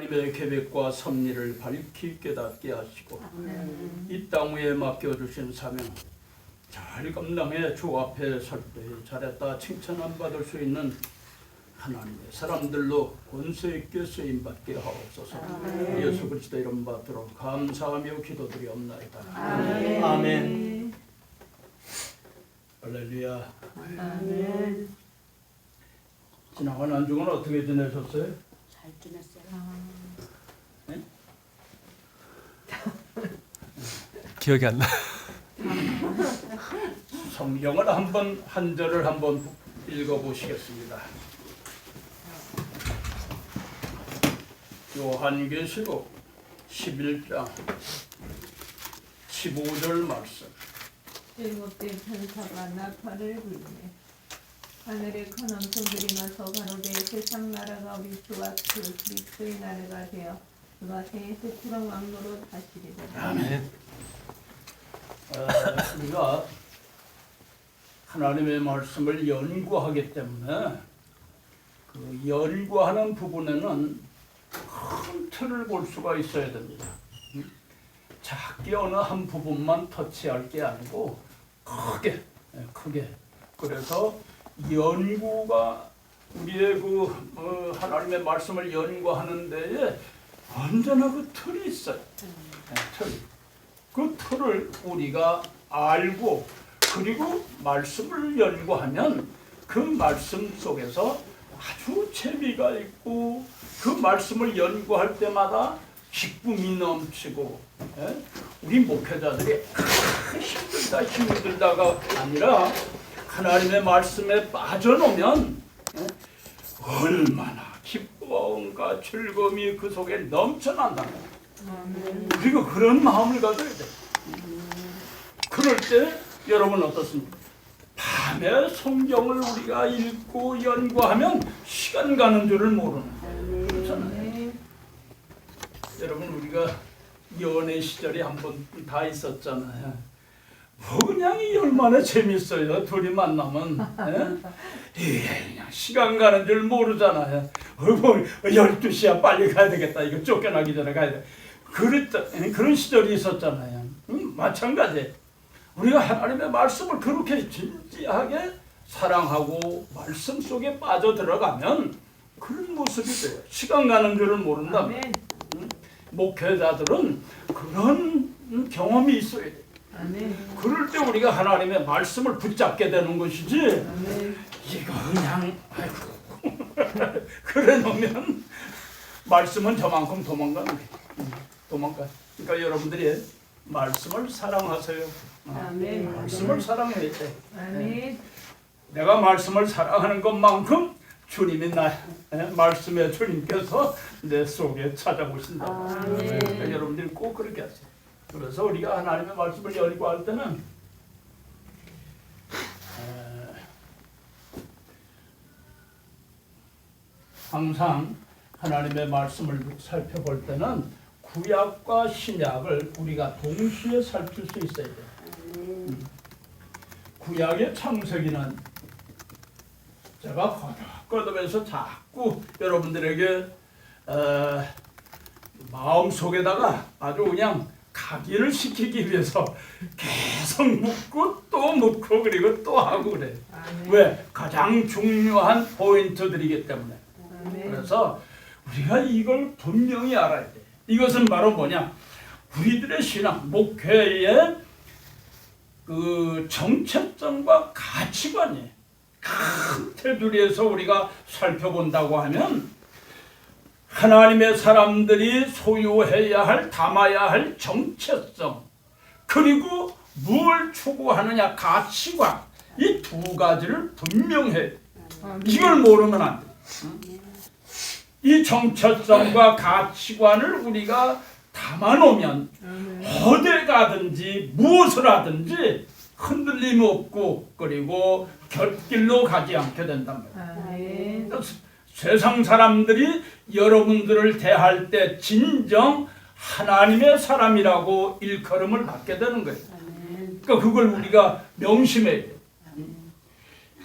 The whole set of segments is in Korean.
하나님의 계획과 섭리를 밝히 깨닫게 하시고 이 땅 위에 맡겨주신 사명 잘 감당해 주 앞에 설 때 잘했다 칭찬을 받을 수 있는 하나님의 사람들로 권세 있게 쓰임받게 하옵소서. 예수 그리스도 이름 받도록 감사하며 기도드리옵나이다. 아멘. 아멘. 할렐루야. 아멘. 지나간 한 주간 어떻게 지내셨어요? 잘 지냈어요. 네? 기억이 안 나. 성경을 한 절을 한번 읽어보시겠습니다. 요한계시록 11장 15절 말씀. 일곱째 천사가 나팔을 불매 하늘의 큰 함성들이 나서 가로되 세상 나라가 우리 주와 그 그리스도의 나라가 되어 그가 세세 푸른 왕노로 다스리리라. 아멘. 우리가 하나님의 말씀을 연구하기 때문에 그 연구하는 부분에는 큰 틀을 볼 수가 있어야 됩니다. 작게 어느 한 부분만 터치할 게 아니고 크게 그래서 연구가 우리의 하나님의 말씀을 연구하는 데에 언제나 그 틀이 있어요. 그 틀을 우리가 알고 그리고 말씀을 연구하면 그 말씀 속에서 아주 재미가 있고 그 말씀을 연구할 때마다 기쁨이 넘치고 우리 목회자들이 힘들다가 아니라 하나님의 말씀에 빠져놓으면 얼마나 기쁨과 즐거움이 그 속에 넘쳐난다는 거예요. 그리고 그런 마음을 가져야 돼요. 그럴 때 여러분 어떻습니까? 밤에 성경을 우리가 읽고 연구하면 시간 가는 줄을 모르는 거예요. 그렇잖아요. 여러분 우리가 연애 시절이 한 번 다 있었잖아요. 그냥 얼마나 재밌어요. 둘이 만나면 그냥 시간 가는 줄 모르잖아요. 12시야 빨리 가야 되겠다. 이거 쫓겨나기 전에 가야 돼. 그런 시절이 있었잖아요. 마찬가지. 우리가 하나님의 말씀을 그렇게 진지하게 사랑하고 말씀 속에 빠져들어가면 그런 모습이 돼요. 시간 가는 줄을 모른다면 목회자들은 그런 경험이 있어야 돼요. 그럴 때 우리가 하나님의 말씀을 붙잡게 되는 것이지 이거 그냥 그래 놓으면 말씀은 저만큼 도망가. 그러니까 여러분들이 말씀을 사랑하세요. 말씀을 사랑해야 돼. 내가 말씀을 사랑하는 것만큼 주님이 말씀의 주님께서 내 속에 찾아오신다. 그러니까 여러분들이 꼭 그렇게 하세요. 그래서 우리가 하나님의 말씀을 연구할 때는 항상 하나님의 말씀을 살펴볼 때는 구약과 신약을 우리가 동시에 살필 수 있어야 돼요. 구약의 창세기는 제가 거듭해서 자꾸 여러분들에게 마음속에다가 아주 그냥 각인을 시키기 위해서 계속 묻고 또 묻고 그리고 또 하고 그래요. 왜? 가장 중요한 포인트들이기 때문에. 그래서 우리가 이걸 분명히 알아야 돼. 이것은 바로 뭐냐? 우리들의 신앙, 목회의 그 정체성과 가치관이에요. 큰 테두리에서 우리가 살펴본다고 하면 하나님의 사람들이 소유해야 할, 담아야 할 정체성, 그리고 뭘 추구하느냐, 가치관, 이 두 가지를 분명해. 이걸 모르면 안 돼. 이 정체성과 가치관을 우리가 담아놓으면 어디 가든지 무엇을 하든지 흔들림 없고 그리고 곁길로 가지 않게 된단 말이에요. 세상 사람들이 여러분들을 대할 때 진정 하나님의 사람이라고 일컬음을 받게 되는 거예요. 그러니까 그걸 우리가 명심해야 돼요.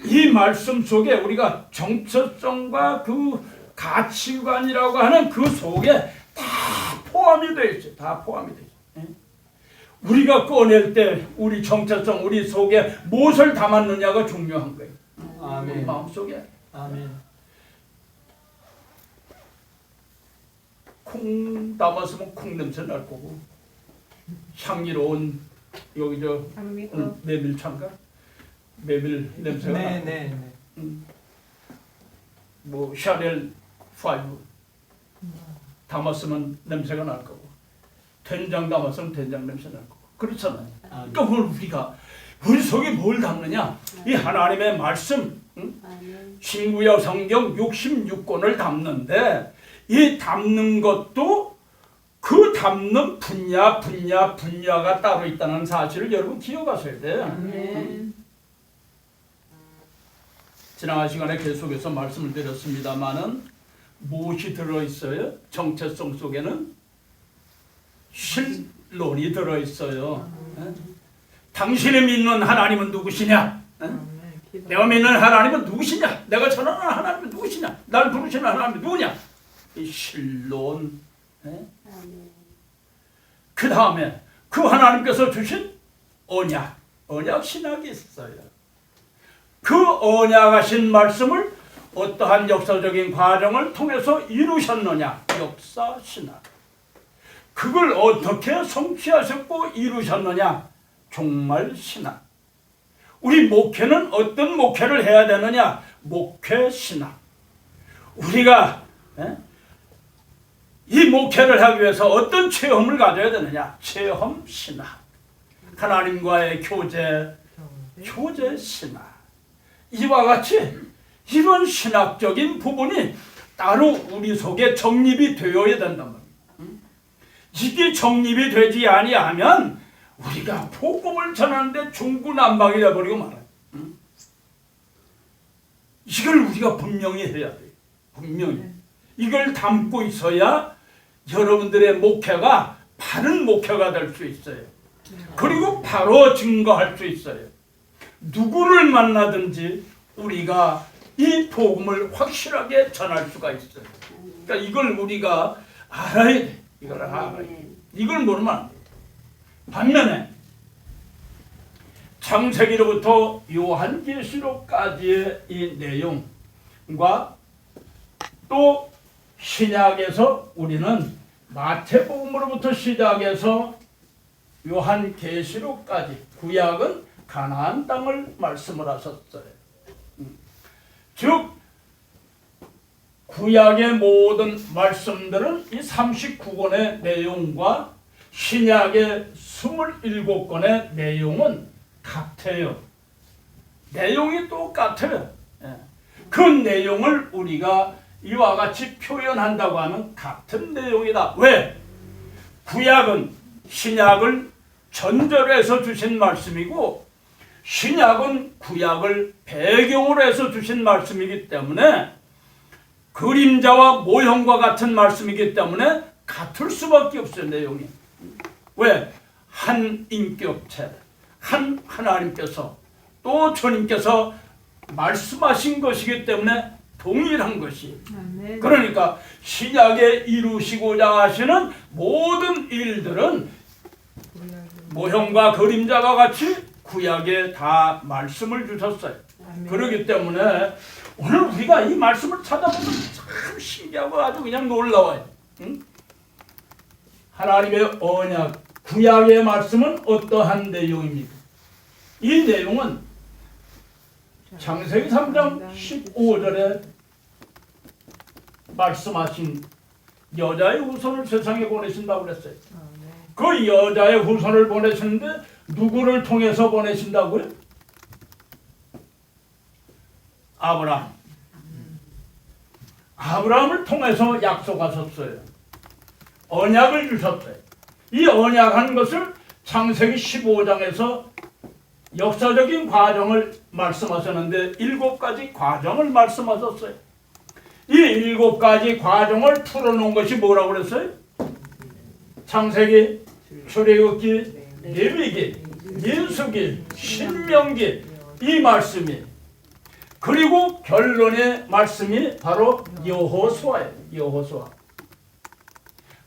이 말씀 속에 우리가 정체성과 그 가치관이라고 하는 그 속에 다 포함이 되어 있어요. 다 포함이 되어 있어요. 우리가 꺼낼 때 우리 정체성, 우리 속에 무엇을 담았느냐가 중요한 거예요. 우리 마음속에. 아멘. 콩 담았으면 콩 냄새 날 거고, 향기로운 여기 저 메밀차인가? 메밀 냄새가 나고, 네. 뭐 샤넬 5 담았으면 냄새가 날 거고, 된장 담았으면 된장 냄새 날 거고, 그렇잖아요. 그러니까 그걸 우리가 우리 속에 뭘 담느냐? 이 하나님의 말씀, 신구약 성경 66권을 담는데, 이 담는 것도 그 담는 분야가 따로 있다는 사실을 여러분 기억하셔야 돼요. 지난 시간에 계속해서 말씀을 드렸습니다마는 무엇이 들어있어요? 정체성 속에는 신론이 들어있어요. 당신이 믿는 하나님은 누구시냐? 내가 믿는 하나님은 누구시냐? 내가 전하는 하나님은 누구시냐? 날 부르시는 하나님은 누구냐? 이 신론. 그 다음에 그 하나님께서 주신 언약 신학이 있어요. 그 언약하신 말씀을 어떠한 역사적인 과정을 통해서 이루셨느냐? 역사 신학. 그걸 어떻게 성취하셨고 이루셨느냐? 종말 신학. 우리 목회는 어떤 목회를 해야 되느냐? 목회 신학. 우리가 이 목회를 하기 위해서 어떤 체험을 가져야 되느냐? 체험 신학. 하나님과의 교제 신학. 이와 같이 이런 신학적인 부분이 따로 우리 속에 정립이 되어야 된단 말이에요. 이게 정립이 되지 아니하면 우리가 복음을 전하는데 중구난방이 되어버리고 말아요. 이걸 우리가 분명히 해야 돼요. 분명히. 이걸 담고 있어야 여러분들의 목회가 바른 목회가 될 수 있어요. 그리고 바로 증거할 수 있어요. 누구를 만나든지 우리가 이 복음을 확실하게 전할 수가 있어요. 그러니까 이걸 우리가 알아야 돼. 이걸 알아야 돼. 이걸 모르면 안 돼. 반면에 창세기로부터 요한계시록까지의 이 내용과 또 신약에서 우리는 마태복음으로부터 시작해서 요한계시록까지 구약은 가나안 땅을 말씀을 하셨어요. 즉 구약의 모든 말씀들은 이 39권의 내용과 신약의 27권의 내용은 같아요. 내용이 똑같아요. 그 내용을 우리가 이와 같이 표현한다고 하면 같은 내용이다. 왜? 구약은 신약을 전절해서 주신 말씀이고 신약은 구약을 배경으로 해서 주신 말씀이기 때문에 그림자와 모형과 같은 말씀이기 때문에 같을 수밖에 없어요. 내용이. 왜? 한 인격체, 한 하나님께서 또 주님께서 말씀하신 것이기 때문에 동일한 것이. 그러니까 신약에 이루시고자 하시는 모든 일들은 모형과 그림자와 같이 구약에 다 말씀을 주셨어요. 그렇기 때문에 오늘 우리가 이 말씀을 찾아보면 참 신기하고 아주 그냥 놀라워요. 응? 하나님의 언약, 구약의 말씀은 어떠한 내용입니까? 이 내용은 창세기 3장 15절에 말씀하신 여자의 후손을 세상에 보내신다고 그랬어요. 그 여자의 후손을 보내시는데 누구를 통해서 보내신다고요? 아브라함을 통해서 약속하셨어요. 언약을 주셨어요. 이 언약한 것을 창세기 15장에서 역사적인 과정을 말씀하셨는데 7가지 과정을 말씀하셨어요. 이 7가지 과정을 풀어놓은 것이 뭐라고 그랬어요? 창세기, 출애굽기, 레위기, 민수기, 신명기 이 말씀이 그리고 결론의 말씀이 바로 여호수아예요. 여호수아.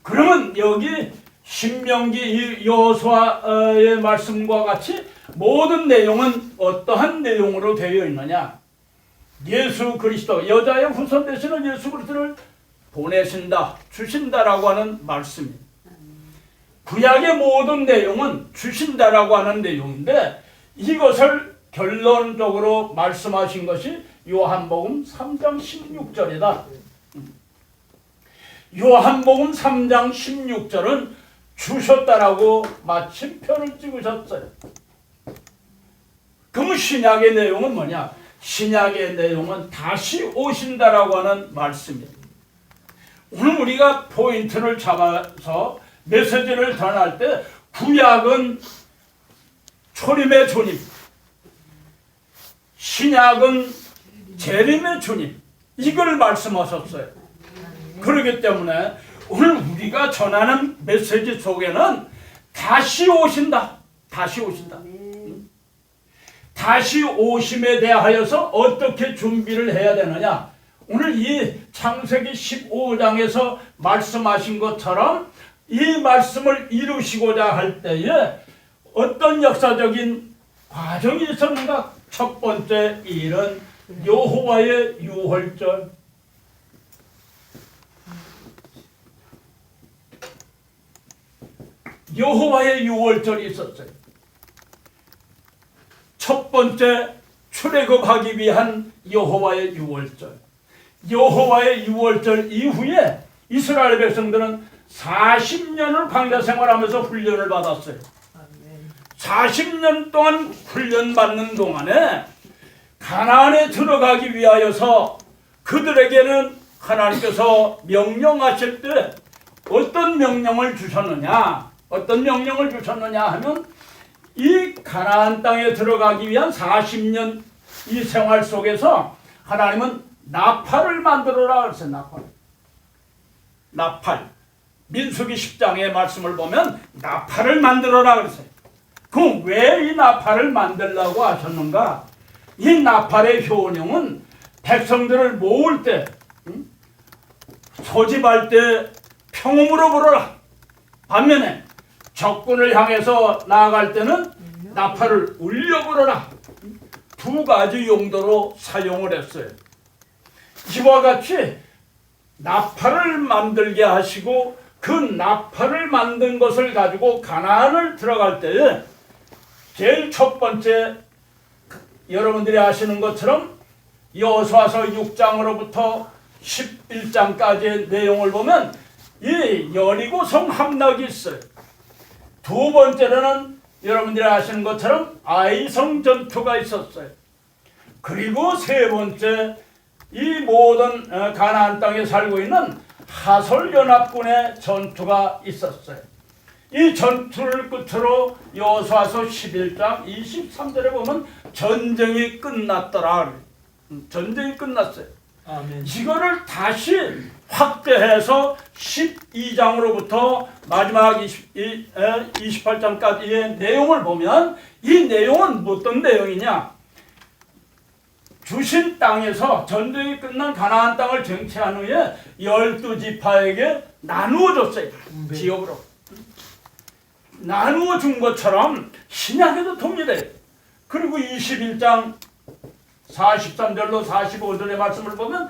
그러면 여기 신명기 이 여호수아의 말씀과 같이 모든 내용은 어떠한 내용으로 되어 있느냐? 예수 그리스도, 여자의 후손 되시는 예수 그리스도를 보내신다, 주신다라고 하는 말씀입니다. 구약의 모든 내용은 주신다라고 하는 내용인데 이것을 결론적으로 말씀하신 것이 요한복음 3장 16절이다. 요한복음 3장 16절은 주셨다라고 마침표를 찍으셨어요. 그럼 신약의 내용은 뭐냐? 신약의 내용은 다시 오신다라고 하는 말씀입니다. 오늘 우리가 포인트를 잡아서 메시지를 전할 때 구약은 초림의 주님, 신약은 재림의 주님, 이걸 말씀하셨어요. 그렇기 때문에 오늘 우리가 전하는 메시지 속에는 다시 오신다, 다시 오신다. 다시 오심에 대하여서 어떻게 준비를 해야 되느냐? 오늘 이 창세기 15장에서 말씀하신 것처럼 이 말씀을 이루시고자 할 때에 어떤 역사적인 과정이 있었는가? 첫 번째 일은 여호와의 유월절. 여호와의 유월절이 있었어요. 첫 번째 출애굽하기 위한 여호와의 유월절. 여호와의 유월절 이후에 이스라엘 백성들은 40년을 광야 생활하면서 훈련을 받았어요. 40년 동안 훈련받는 동안에 가나안에 들어가기 위하여서 그들에게는 하나님께서 명령하실 때 어떤 명령을 주셨느냐? 어떤 명령을 주셨느냐 하면 이 가나안 땅에 들어가기 위한 40년 이 생활 속에서 하나님은 나팔을 만들어라 그랬어요. 나팔. 민수기 10장의 말씀을 보면 나팔을 만들어라 그랬어요. 그럼 왜 이 나팔을 만들라고 하셨는가? 이 나팔의 효능은 백성들을 모을 때, 소집할 때 평음으로 부르라. 반면에 적군을 향해서 나아갈 때는 나팔을 울려 부르라. 두 가지 용도로 사용을 했어요. 이와 같이 나팔을 만들게 하시고 그 나팔을 만든 것을 가지고 가나안을 들어갈 때에 제일 첫 번째 여러분들이 아시는 것처럼 여호수아서 6장으로부터 11장까지의 내용을 보면 이 여리고성 함락이 있어요. 두 번째로는 여러분들이 아시는 것처럼 아이성 전투가 있었어요. 그리고 세 번째 이 모든 가나안 땅에 살고 있는 하솔연합군의 전투가 있었어요. 이 전투를 끝으로 여호수아서 11장 23절에 보면 전쟁이 끝났더라. 전쟁이 끝났어요. 아멘. 이거를 다시 확대해서 12장으로부터 마지막 28장까지의 내용을 보면 이 내용은 어떤 내용이냐? 주신 땅에서 전쟁이 끝난 가나안 땅을 쟁취한 후에 12지파에게 나누어 줬어요. 지역으로. 나누어 준 것처럼 신약에도 동일해요. 그리고 21장 43절로 45절의 말씀을 보면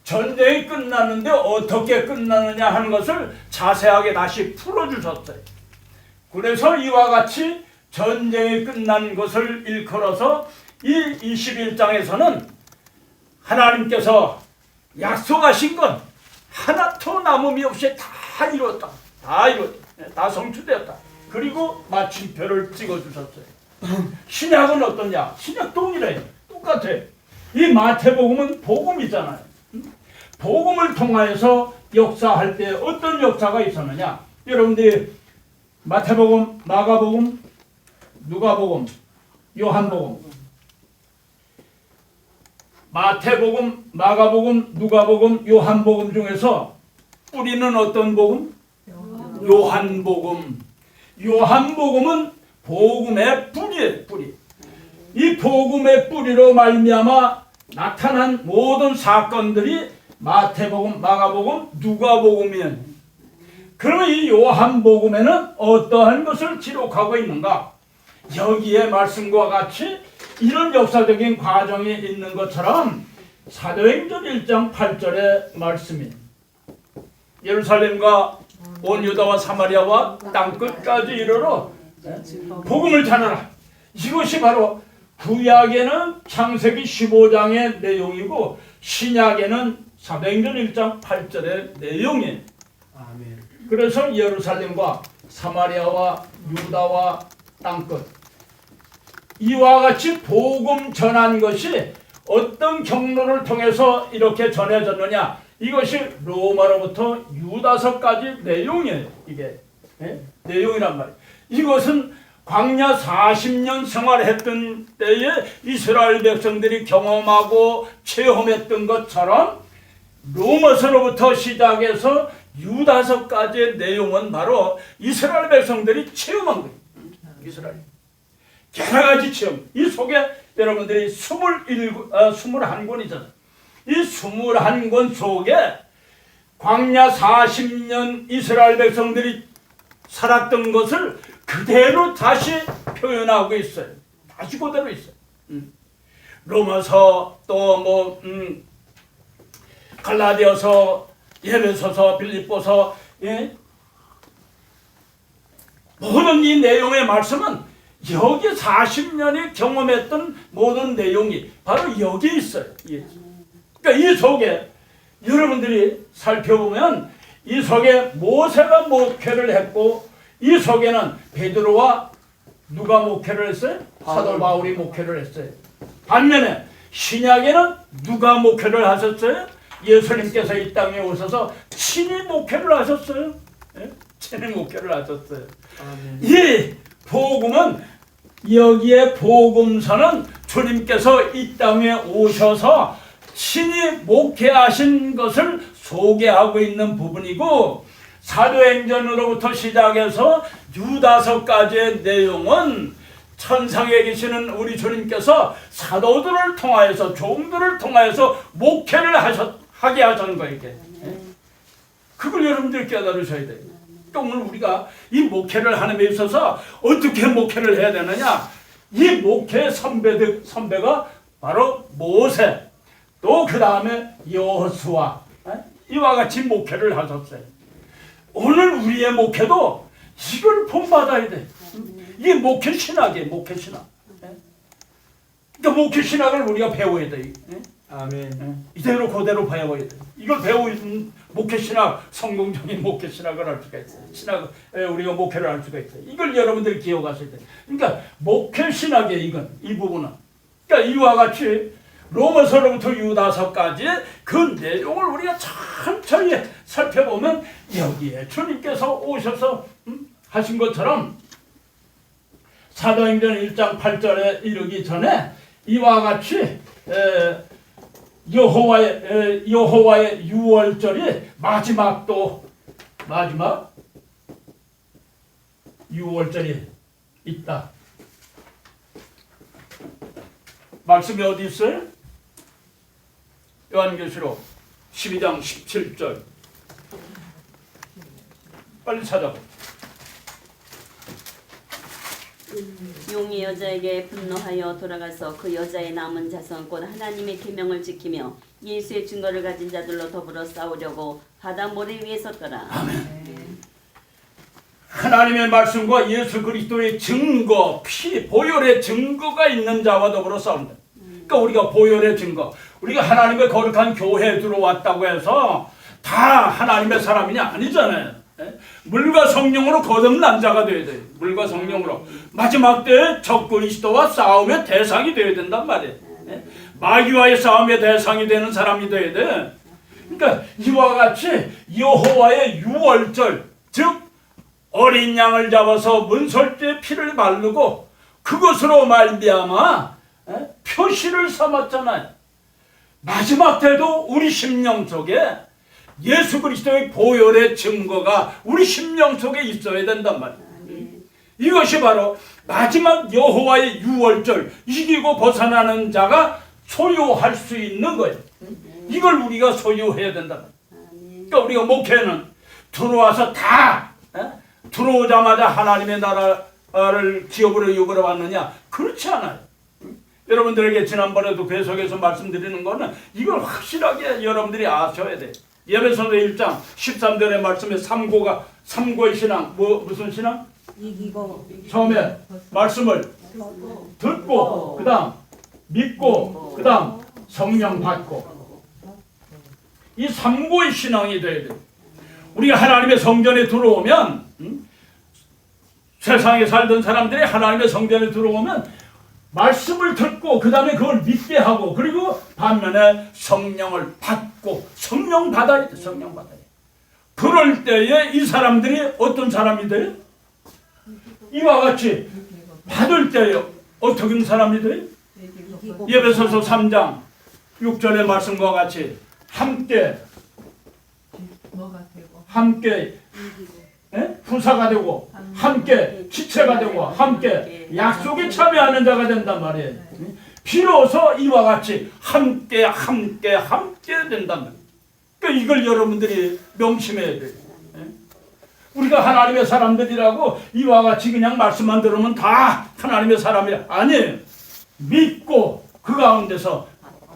전쟁이 끝났는데 어떻게 끝나느냐 하는 것을 자세하게 다시 풀어주셨어요. 그래서 이와 같이 전쟁이 끝난 것을 일컬어서 이 21장에서는 하나님께서 약속하신 건 하나도 남음이 없이 다 이루었다. 다 성취되었다. 그리고 마침표를 찍어주셨어요. 신약은 어떠냐? 신약 동일해요. 똑같아. 이 마태복음은 복음이잖아요. 복음을 통하여서 역사할 때 어떤 역사가 있었느냐? 여러분들이 마태복음, 마가복음, 누가복음, 요한복음, 마태복음, 마가복음, 누가복음, 요한복음 중에서 뿌리는 어떤 복음? 요한복음. 요한복음은 복음의 뿌리예요. 뿌리. 이 복음의 뿌리로 말미암아 나타난 모든 사건들이 마태복음, 마가복음, 누가복음이에요. 그러면 이 요한복음에는 어떠한 것을 기록하고 있는가? 여기에 말씀과 같이 이런 역사적인 과정이 있는 것처럼 사도행전 1장 8절의 말씀이 예루살렘과 온 유다와 사마리아와 땅끝까지 이르러 복음을 전하라. 이것이 바로 구약에는 창세기 15장의 내용이고 신약에는 사도행전 1장 8절의 내용이에요. 그래서 예루살렘과 사마리아와 유다와 땅끝 이와 같이 복음 전한 것이 어떤 경로를 통해서 이렇게 전해졌느냐? 이것이 로마로부터 유다서까지 내용이에요. 이게 내용이란 말이에요. 이것은 광야 40년 생활했던 때에 이스라엘 백성들이 경험하고 체험했던 것처럼 로마서로부터 시작해서 유다서까지의 내용은 바로 이스라엘 백성들이 체험한 거예요. 이스라엘 여러 가지 체험. 이 속에 여러분들이 21권이잖아요. 이 21권 속에 광야 40년 이스라엘 백성들이 살았던 것을 그대로 다시 표현하고 있어요. 다시 그대로 있어요. 로마서 또 갈라디아서, 에베소서, 빌립보서, 모든 이 내용의 말씀은 여기 40년이 경험했던 모든 내용이 바로 여기 있어요. 그러니까 이 속에 여러분들이 살펴보면 이 속에 모세가 목회를 했고 이 속에는 베드로와 누가 목회를 했어요? 사도 바울이 목회를 했어요. 반면에 신약에는 누가 목회를 하셨어요? 예수님께서 이 땅에 오셔서 친히 목회를 하셨어요. 친히 목회를 하셨어요. 이 복음은 여기에 복음서는 주님께서 이 땅에 오셔서 친히 목회하신 것을 소개하고 있는 부분이고 사도행전으로부터 시작해서 유다서까지의 내용은 천상에 계시는 우리 주님께서 사도들을 통하여서 종들을 통하여서 목회를 하게 하자는 거예요. 이게. 그걸 여러분들이 깨달으셔야 돼요. 또 오늘 우리가 이 목회를 하는 데 있어서 어떻게 목회를 해야 되느냐? 이 목회 선배가 바로 모세, 또 그 다음에 여호수아, 이와 같이 목회를 하셨어요. 오늘 우리의 목회도 이걸 본받아야 돼. 이게 목회 신학이에요. 목회 신학. 그러니까 목회 신학을 우리가 배워야 돼. 아멘. 이대로 그대로 배워야 돼. 이걸 배우는 목회 신학, 성공적인 목회 신학을 할 수가 있어요. 우리가 목회를 할 수가 있어요. 이걸 여러분들이 기억하셔야 돼. 그러니까 목회 신학이에요. 이 부분은. 그러니까 이와 같이 로마서로부터 유다서까지 그 내용을 우리가 천천히 살펴보면 여기에 주님께서 오셔서 하신 것처럼 사도행전 1장 8절에 이르기 전에 이와 같이 여호와의 유월절이 마지막 유월절이 있다. 말씀이 어디 있어요? 요한계시록 12장 17절. 빨리 찾아보. 용이 여자에게 분노하여 돌아가서 그 여자의 남은 자손 곧 하나님의 계명을 지키며 예수의 증거를 가진 자들로 더불어 싸우려고 바다 모래 위에 섰더라. 아멘. 하나님의 말씀과 예수 그리스도의 증거, 보혈의 증거가 있는 자와 더불어 싸운다. 그러니까 우리가 보혈의 증거, 우리가 하나님의 거룩한 교회에 들어왔다고 해서 다 하나님의 사람이냐? 아니잖아요. 물과 성령으로 거듭난 자가 되어야 돼요. 물과 성령으로 마지막 때에 적그리스도와 싸움의 대상이 되어야 된단 말이에요. 마귀와의 싸움의 대상이 되는 사람이 되어야 돼. 그러니까 이와 같이 여호와의 유월절, 즉 어린 양을 잡아서 문설주의 피를 바르고 그것으로 말미암아 표시를 삼았잖아요. 마지막 때도 우리 심령 속에 예수 그리스도의 보혈의 증거가 우리 심령 속에 있어야 된단 말이에요. 이것이 바로 마지막 여호와의 유월절, 이기고 벗어나는 자가 소유할 수 있는 거예요. 이걸 우리가 소유해야 된다. 그러니까 우리가 목회는 들어와서 다 들어오자마자 하나님의 나라를 기업으로 이끌어 왔느냐? 그렇지 않아요. 여러분들에게 지난번에도 계속해서 말씀드리는 거는 이걸 확실하게 여러분들이 아셔야 돼요. 에베소서 1장 13절의 말씀에 삼고의 신앙, 무슨 신앙? 이기고 처음에 말씀을 듣고, 그 다음 믿고, 그 다음 성령 받고. 이 삼고의 신앙이 돼야 돼요. 우리가 하나님의 성전에 들어오면, 세상에 살던 사람들이 하나님의 성전에 들어오면 말씀을 듣고 그 다음에 그걸 믿게 하고, 그리고 반면에 성령을 받고, 성령 받아야 돼. 성령 받아야 돼. 그럴 때에 이 사람들이 어떤 사람이 돼요? 이와 같이 받을 때에 어떻게 사람이 돼요? 에베소서 3장 6절의 말씀과 같이 함께 후사가 되고, 함께 지체가 되고, 함께 약속에 참여하는 자가 된단 말이에요. 비로소 이와 같이 함께 된단 말이에요. 그러니까 이걸 여러분들이 명심해야 돼요. 우리가 하나님의 사람들이라고 이와 같이 그냥 말씀만 들으면 다 하나님의 사람이 아니에요. 믿고 그 가운데서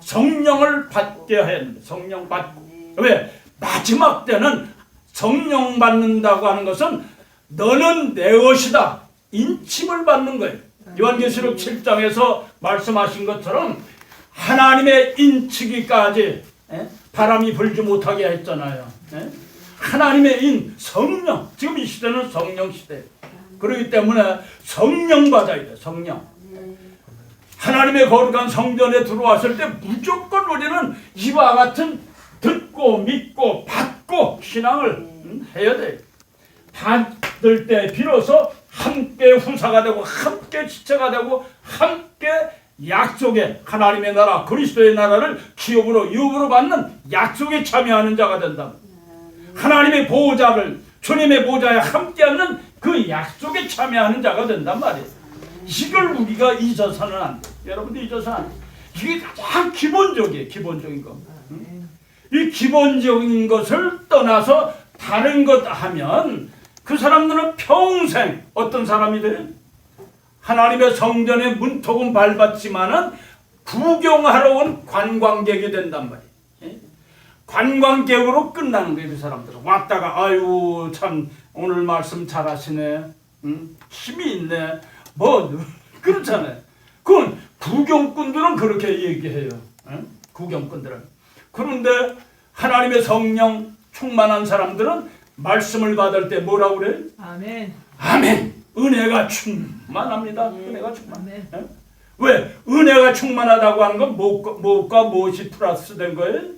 성령을 받게 해야 합니다. 성령 받고. 왜? 마지막 때는 성령 받는다고 하는 것은 너는 내 것이다. 인침을 받는 거예요. 요한계시록 7장에서 말씀하신 것처럼 하나님의 인치기까지 바람이 불지 못하게 했잖아요. 하나님의 인, 성령. 지금 이 시대는 성령 시대예요. 그렇기 때문에 성령 받아야 돼요. 성령. 하나님의 거룩한 성전에 들어왔을 때 무조건 우리는 이와 같은 듣고 믿고 받고 신앙을 해야 돼요. 받을 때 비로소 함께 후사가 되고, 함께 지체가 되고, 함께 약속에 하나님의 나라, 그리스도의 나라를 기업으로 유업으로 받는 약속에 참여하는 자가 된다. 하나님의 보호자를, 주님의 보호자에 함께 하는 그 약속에 참여하는 자가 된단 말이에요. 이걸 우리가 잊어서는 안 돼. 여러분들 잊어서는 안 돼. 이게 가장 기본적이에요. 기본적인 거. 이 기본적인 것을 떠나서 다른 것 하면 그 사람들은 평생 어떤 사람이 돼요? 하나님의 성전의 문턱은 밟았지만은 구경하러 온 관광객이 된단 말이에요. 관광객으로 끝나는 거예요. 그 사람들은 왔다가 아유 참 오늘 말씀 잘하시네, 힘이 있네, 뭐 그렇잖아요. 그건 구경꾼들은 그렇게 얘기해요. 구경꾼들은. 그런데 하나님의 성령 충만한 사람들은 말씀을 받을 때 뭐라고 그래요? 아멘. 아멘. 은혜가 충만합니다. 은혜가 충만. 왜? 은혜가 충만하다고 하는 건 무엇과 무엇이 플러스된 거예요?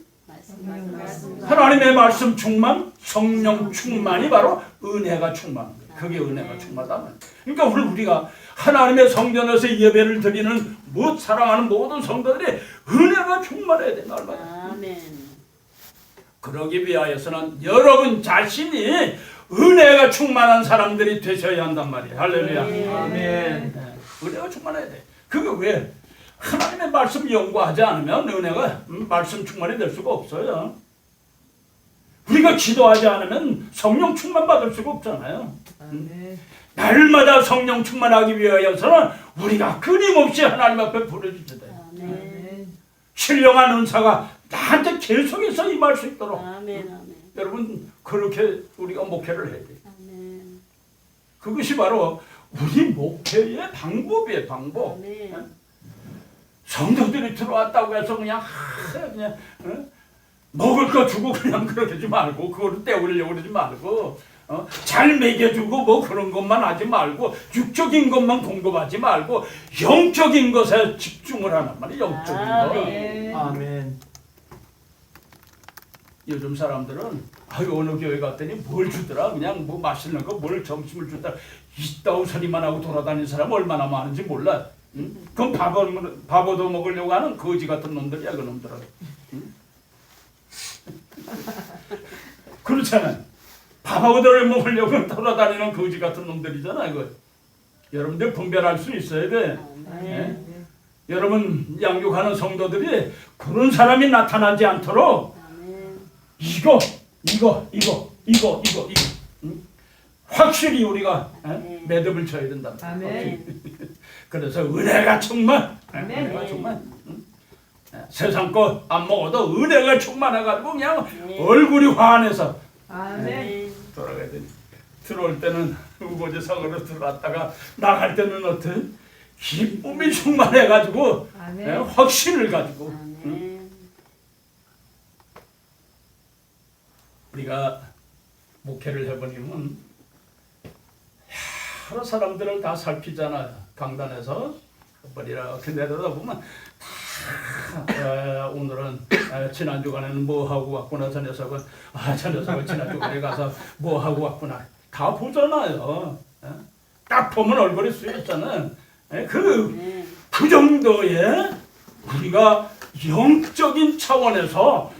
하나님의 말씀 충만, 성령 충만이 바로 은혜가 충만. 그게 은혜가 충만하다. 그러니까 우리가 하나님의 성전에서 예배를 드리는 사랑하는 모든 성도들이 은혜가 충만해야 된다. 아멘. 그러기 위하여서는 여러분 자신이 은혜가 충만한 사람들이 되셔야 한단 말이에요. 할렐루야. 아멘. 은혜가 충만해야 돼. 그게 왜? 하나님의 말씀 연구하지 않으면 은혜가 말씀 충만이 될 수가 없어요. 우리가 기도하지 않으면 성령 충만 받을 수가 없잖아요. 날마다 성령 충만하기 위하여서는 우리가 끊임없이 하나님 앞에 부르짖어야 돼요. 신령한 은사가 나한테 계속해서 임할 수 있도록. 아멘. 여러분 그렇게 우리가 목회를 해야 돼요. 아멘. 그것이 바로 우리 목회의 방법이에요. 방법. 아멘. 성도들이 들어왔다고 해서 그냥 먹을 거 주고 그냥 그러지 말고, 그거를 때우려고 그러지 말고, 잘 먹여주고 뭐 그런 것만 하지 말고, 육적인 것만 공급하지 말고 영적인 것에 집중을 하란 말이에요. 영적인 거. 아멘. 요즘 사람들은 아유 어느 교회 갔더니 뭘 주더라, 그냥 뭐 맛있는 거 뭘 점심을 주더라, 이따오 소리만 하고 돌아다니는 사람 얼마나 많은지 몰라. 그럼 밥 얻어 먹으려고 하는 거지 같은 놈들이야, 그 놈들은. 그렇잖아요. 밥 얻어 먹으려고 돌아다니는 거지 같은 놈들이잖아. 이거 여러분들 분별할 수 있어야 돼. 여러분 양육하는 성도들이 그런 사람이 나타나지 않도록 아멘. 이거 확실히 우리가 아멘. 매듭을 쳐야 된다. 아멘. 그래서 은혜가 충만, 아멘. 은혜가 충만. 세상 거 안 먹어도 은혜가 충만해가지고 그냥 얼굴이 환해서 아멘. 돌아가야 되니. 들어올 때는 우거지상으로 들어왔다가 나갈 때는 어떤 기쁨이 충만해가지고 아멘. 확신을 가지고 아멘. 우리가 목회를 해보니면 여러 사람들을 다 살피잖아요. 강단에서 한번 이렇게 내려다보면 다 오늘은 지난 주간에는 뭐 하고 왔구나. 저 녀석은 저 녀석은 지난 주간에 가서 뭐 하고 왔구나. 다 보잖아요. 딱 보면 얼굴이 쓰였잖아요. 그 정도의 우리가 영적인 차원에서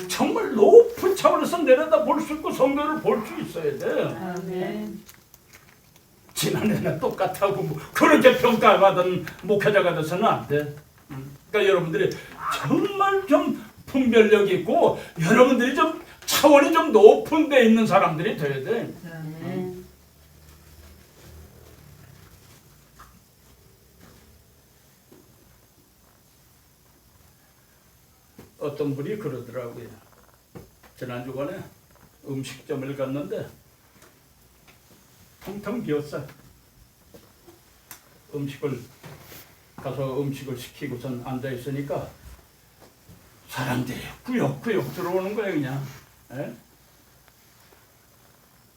정말 높은 차원에서 내려다 볼 수 있고 성도를 볼 수 있어야 돼. 아멘. 지난해는 똑같다고 뭐 그렇게 평가받은 목회자가 돼서는 안 돼. 그러니까 여러분들이 정말 좀 분별력 있고 여러분들이 좀 차원이 좀 높은 데 있는 사람들이 돼야 돼. 아멘. 어떤 분이 그러더라고요. 지난 주간에 음식점을 갔는데 텅텅 비었어요. 음식을 시키고선 앉아 있으니까 사람들이 꾸역꾸역 들어오는 거예요. 그냥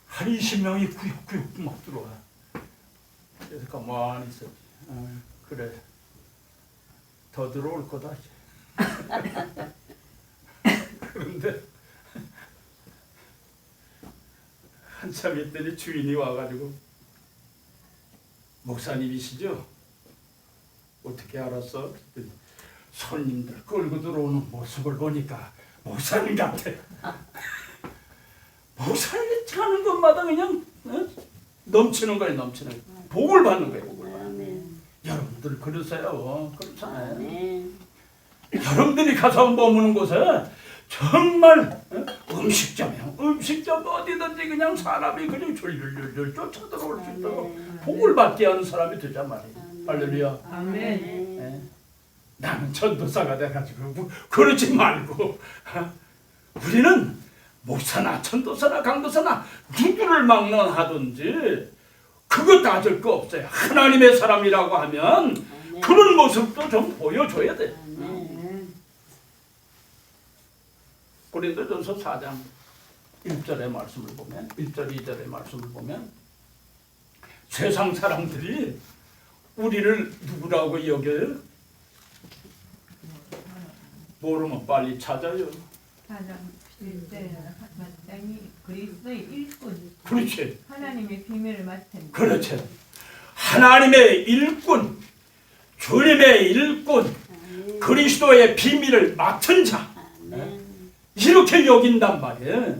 한 20명이 꾸역꾸역 막 들어와. 그래서 가만히 있었지. 그래, 더 들어올 거다. 그런데 한참 있더니 주인이 와가지고 목사님이시죠? 어떻게 알았어? 그랬더니 손님들 끌고 들어오는 모습을 보니까 목사님 같아. 목사님이 하는 것마다 그냥 넘치는 거예요. 넘치는 거예요. 복을 받는 거예요. 복을 받는 거예요. 아멘. 여러분들 그러세요. 그렇잖아요. 아멘. 여러분들이 가서 머무는 곳에 정말 음식점이요. 음식점 어디든지 그냥 사람이 그냥 줄줄줄줄 쫓아 들어올 수 있도록 복을 받게 하는 사람이 되자 말이에요. 할렐루야. 아멘. 예. 나는 전도사가 돼가지고 그러지 말고 우리는 목사나 전도사나 강도사나 누구를 막론하든지 그거 따질 거 없어요. 하나님의 사람이라고 하면 그런 모습도 좀 보여줘야 돼. 고린도전서 4장 1절의 말씀을 보면 1절 2절의 말씀을 보면 세상 사람들이 우리를 누구라고 여겨요? 모르면 빨리 찾아요. 가장 실제 마땅히 그리스도의 일꾼, 그렇지. 하나님의 비밀을 맡은 그렇지. 하나님의 일꾼, 주님의 일꾼, 그리스도의 비밀을 맡은 자. 이렇게 여긴단 말이에요.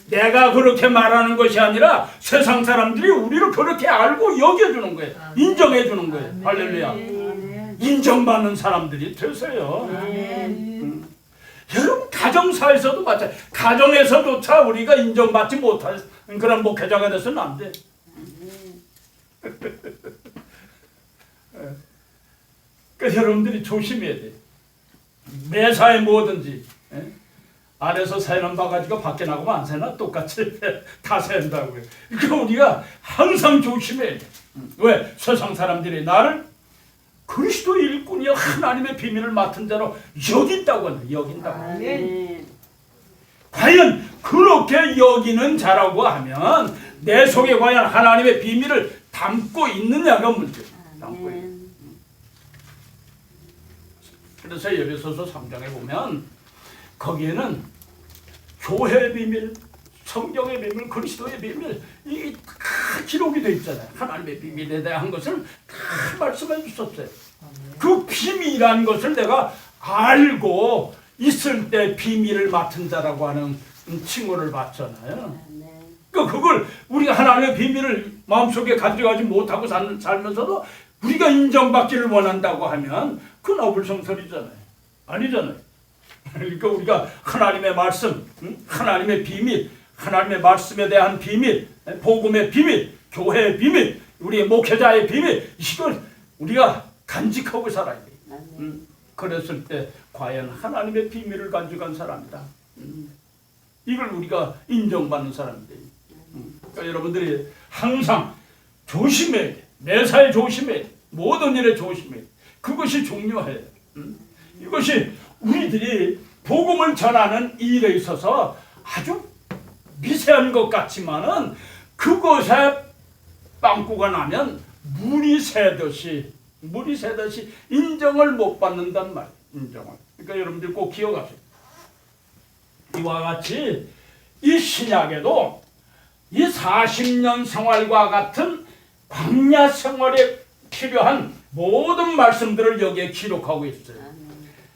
내가 그렇게 말하는 것이 아니라 세상 사람들이 우리를 그렇게 알고 여겨주는 거예요. 인정해주는 거예요. 할렐루야. 인정받는 사람들이 되세요. 여러분 가정사에서도 마찬가지. 가정에서조차 우리가 인정받지 못할 그런 목회자가 돼서는 안 돼. 그러니까 여러분들이 조심해야 돼. 매사에 뭐든지 안에서 새는 바 가지고 밖에 나가면 안 새나? 똑같이 다 샌다고요. 그러니까 우리가 항상 조심해야 돼. 왜? 세상 사람들이 나를 그리스도 일꾼이여 하나님의 비밀을 맡은 자로 여긴다고 한다. 여긴다고. 아멘. 과연 그렇게 여기는 자라고 하면 내 속에 과연 하나님의 비밀을 담고 있느냐가 문제예요. 담고 있는. 그래서 에베소서 3장에 보면 거기에는 교회의 비밀, 성경의 비밀, 그리스도의 비밀 이 다 기록이 되어 있잖아요. 하나님의 비밀에 대한 것을 다 말씀해 주셨어요. 그 비밀이라는 것을 내가 알고 있을 때 비밀을 맡은 자라고 하는 칭호를 받잖아요. 그러니까 그걸 우리가 하나님의 비밀을 마음속에 가져가지 못하고 살면서도 우리가 인정받기를 원한다고 하면 그건 어불성설이잖아요. 아니잖아요. 그러니까 우리가 하나님의 말씀, 하나님의 비밀, 하나님의 말씀에 대한 비밀, 복음의 비밀, 교회의 비밀, 우리의 목회자의 비밀, 이걸 우리가 간직하고 살아야 돼요. 그랬을 때 과연 하나님의 비밀을 간직한 사람이다. 이걸 우리가 인정받는 사람이다. 그러니까 여러분들이 항상 조심해야 돼. 매사에 조심해야 돼. 모든 일에 조심해야 돼. 그것이 중요해요. 이것이 우리들이 복음을 전하는 일에 있어서 아주 미세한 것 같지만은 그것에 빵꾸가 나면 물이 새듯이 인정을 못 받는단 말이에요. 인정을. 그러니까 여러분들 꼭 기억하세요. 이와 같이 이 신약에도 이 40년 생활과 같은 광야 생활에 필요한 모든 말씀들을 여기에 기록하고 있어요.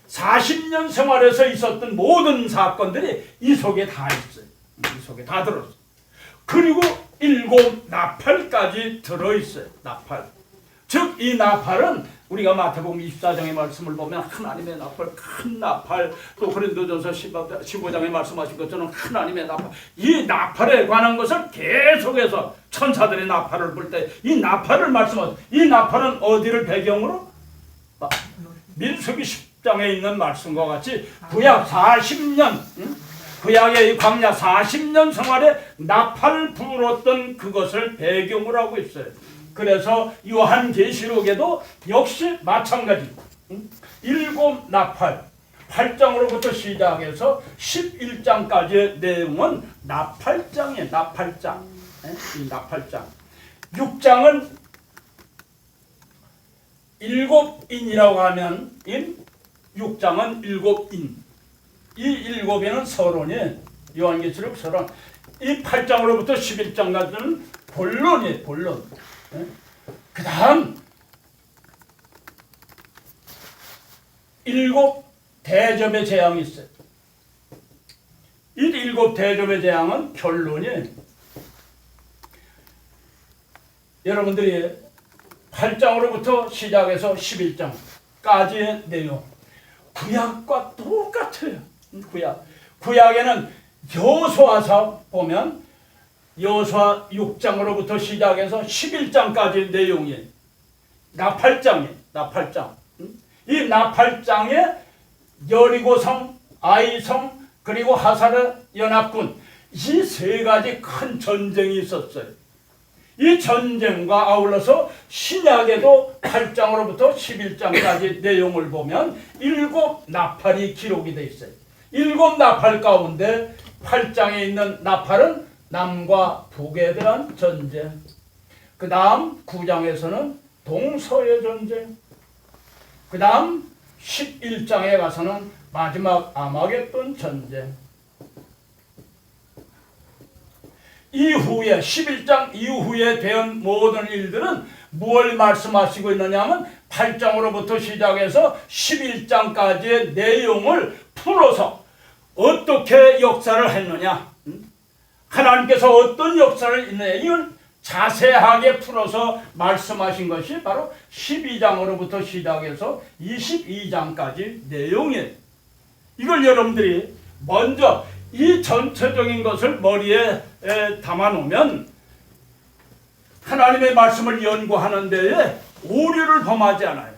40년 생활에서 있었던 모든 사건들이 이 속에 다 있어요. 이 속에 다 들었어요. 그리고 7 나팔까지 들어있어요. 나팔. 즉 이 나팔은 우리가 마태복음 24장의 말씀을 보면 하나님의 나팔, 큰 나팔, 또 고린도전서 15장에 말씀하신 것처럼 하나님의 나팔, 이 나팔에 관한 것을 계속해서 천사들의 나팔을 불 때 이 나팔을 말씀하죠. 이 나팔은 어디를 배경으로? 민수기 10장에 있는 말씀과 같이 구약 40년, 구약의 광야 40년 생활에 나팔 불었던 그것을 배경으로 하고 있어요. 그래서 요한계시록에도 역시 마찬가지입니다. 7 나팔, 8장으로부터 시작해서 11장까지의 내용은 나팔장이에요. 나팔장. 이 나팔장. 6장은 7인이라고 하면 6장은 7인. 이 7인은 서론이에요. 요한계시록 서론. 이 8장으로부터 11장까지는 본론이에요. 본론. 그 다음 7 대접의 재앙이 있어요. 이 7 대접의 재앙은 결론이에요. 여러분들이 8장으로부터 시작해서 11장까지의 내용 구약과 똑같아요. 구약에는 여호수아서 보면 여호수아 6장으로부터 시작해서 11장까지 내용이 나팔장이에요. 나팔장. 이 나팔장에 여리고성, 아이성, 그리고 하사르 연합군 이 3가지 큰 전쟁이 있었어요. 이 전쟁과 아울러서 신약에도 8장으로부터 11장까지 내용을 보면 7 나팔이 기록이 되어 있어요. 7 나팔 가운데 8장에 있는 나팔은 남과 북에 대한 전쟁. 그 다음 9장에서는 동서의 전쟁. 그 다음 11장에 가서는 마지막 아마겟돈 전쟁. 이후에 11장 이후에 된 모든 일들은 무엇을 말씀하시고 있느냐 하면 8장으로부터 시작해서 11장까지의 내용을 풀어서 어떻게 역사를 했느냐, 하나님께서 어떤 역사를 했느냐, 이걸 자세하게 풀어서 말씀하신 것이 바로 12장으로부터 시작해서 22장까지 내용이에요. 이걸 여러분들이 먼저 이 전체적인 것을 머리에 담아놓으면 하나님의 말씀을 연구하는 데에 오류를 범하지 않아요.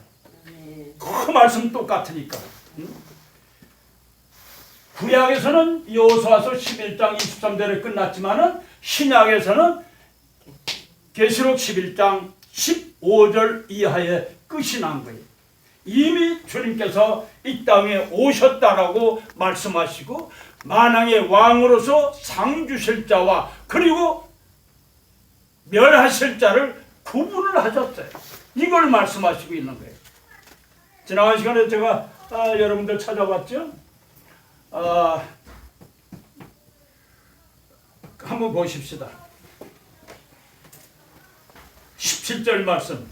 그 말씀 똑같으니까. 구약에서는 여호수아서 11장 23절에 끝났지만은 신약에서는 계시록 11장 15절 이하에 끝이 난 거예요. 이미 주님께서 이 땅에 오셨다라고 말씀하시고 만왕의 왕으로서 상 주실 자와 그리고 멸하실 자를 구분을 하셨어요. 이걸 말씀하시고 있는 거예요. 지나간 시간에 제가 여러분들 찾아봤죠? 한번 보십시다. 17절 말씀.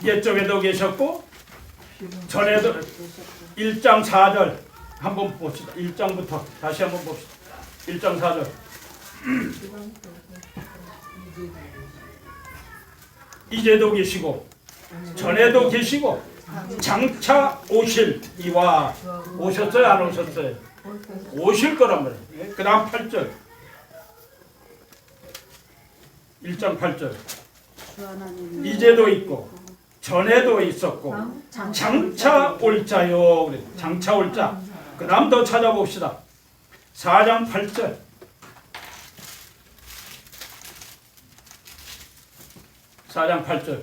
옛적에도 계셨고 전에도 1장 4절 한번 봅시다. 1장부터 다시 한번 봅시다. 1장 4절. 이제도 계시고 전에도 계시고 장차 오실 이와 오셨어요 안 오셨어요? 오실 거란 말이에요. 그 다음 8절 1장 8절 이제도 있고 전에도 있었고 장차 올 자요. 그래. 장차 올 자. 그 다음 더 찾아봅시다. 4장 8절 4장 8절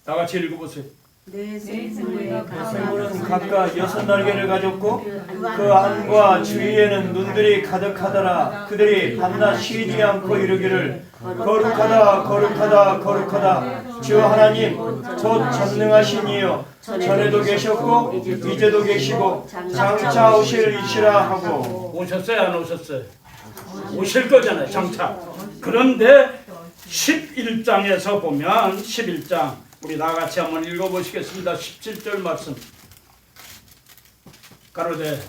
다 같이 읽어보세요. 내 생물과 생물은 각각 6날개를 가졌고 그 안과 주위에는 눈들이 가득하더라. 그들이 밤낮 쉬지 않고 이르기를 거룩하다 거룩하다 거룩하다 주 하나님 곧 전능하신 이여 전에도 계셨고 이제도 계시고 장차 오실 이시라 하고. 오셨어요 안 오셨어요? 오실 거잖아요 장차. 그런데 11장에서 보면 11장 우리 다 같이 한번 읽어보시겠습니다. 17절 말씀. 가로되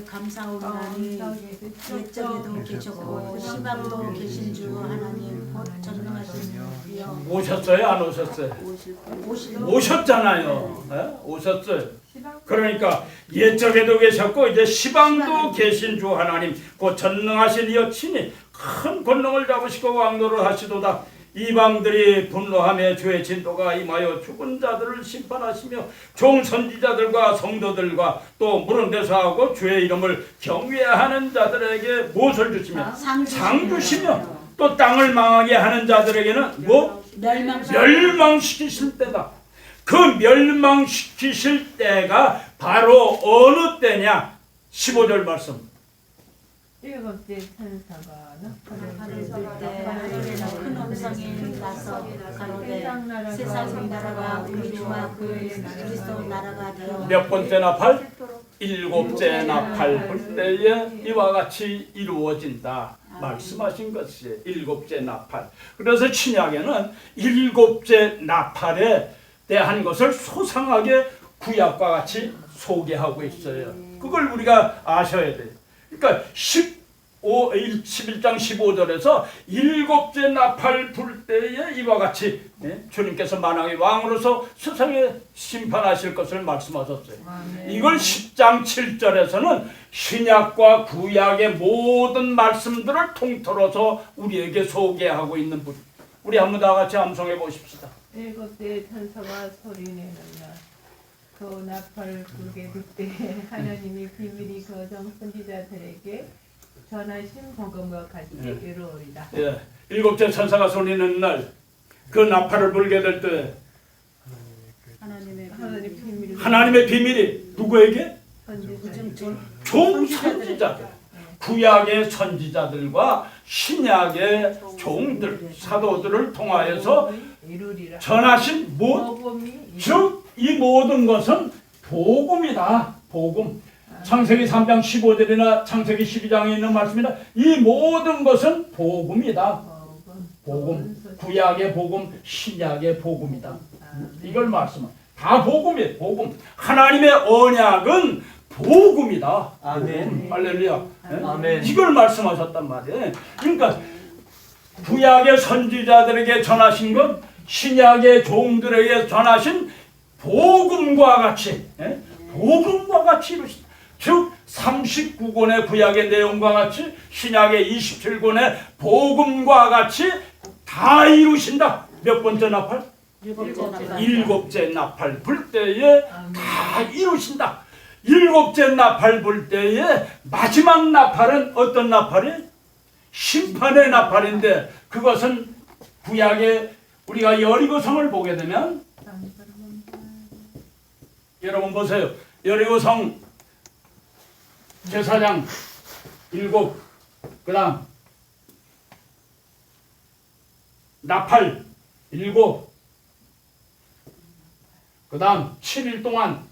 감사오나니 옛적에도 계셨고 시방도 계신 주 하나님 곧 전능하신 이여 오셨어요 안 오셨어요? 오셨잖아요. 네? 오셨어요. 그러니까 옛적에도 계셨고 이제 시방도 계신 주 하나님 곧 전능하신 이여 친히 큰 권능을 잡으시고 왕노를 하시도다. 이방들이 분노하며 주의 진도가 임하여 죽은 자들을 심판하시며 종 선지자들과 성도들과 또 물은 대사하고 주의 이름을 경외하는 자들에게 무엇을 주시며 상 주시며 또 땅을 망하게 하는 자들에게는 뭐? 멸망시키실 때다. 그 멸망시키실 때가 바로 어느 때냐? 15절 말씀. 일곱째 천사가 하늘을 불때 하늘에는 큰 음성이 나서 가로되 세상 나라가 우리 주와 그리스도 나라가 되어 몇 번째 나팔? 일곱째 나팔 불 때에 이와 같이 이루어진다 말씀하신 것이에요. 일곱째 나팔. 그래서 신약에는 일곱째 나팔에 대한 것을 소상하게 구약과 같이 소개하고 있어요. 그걸 우리가 아셔야 돼요. 그러니까 11장 15절에서 일곱째 나팔 불 때에 이와 같이 주님께서 만왕의 왕으로서 세상에 심판하실 것을 말씀하셨어요. 이걸 10장 7절에서는 신약과 구약의 모든 말씀들을 통틀어서 우리에게 소개하고 있는 분. 우리 한번 다 같이 암송해 보십시다. 일곱째 천사가 소리내는 날 그 나팔을 불게 불 때 하나님이 비밀이 거정 선지자들에게 전하신 복음과 같이 이루어리다. 예, 일곱째 천사가 소리내는 날 그 나팔을 불게 될 때 하나님의 비밀이 누구에게? 종 선지자들. 구약의 선지자들과 신약의 종들, 사도들을 통하여서 전하신 즉 이 모든 것은 복음이다. 복음. 창세기 3장 15절이나 창세기 12장에 있는 말씀이다. 이 모든 것은 복음이다. 복음. 구약의 복음, 신약의 복음이다. 이걸 말씀합니다. 다 복음이에요. 복음. 하나님의 언약은 복음이다. 아멘. 할렐루야. 아멘. 이걸 말씀하셨단 말이에요. 그러니까 구약의 선지자들에게 전하신 것, 신약의 종들에게 전하신 복음과 같이 이루신다. 즉 39권의 구약의 내용과 같이 신약의 27권의 복음과 같이 다 이루신다. 몇 번째 나팔? 일곱째 나팔 불 때에 다 이루신다. 일곱째 나팔 불 때에 마지막 나팔은 어떤 나팔이? 심판의 나팔인데 그것은 구약의 우리가 여리고성을 보게 되면 여러분 보세요. 여리고성 제사장 7 그 다음 나팔 7 그 다음 7일 동안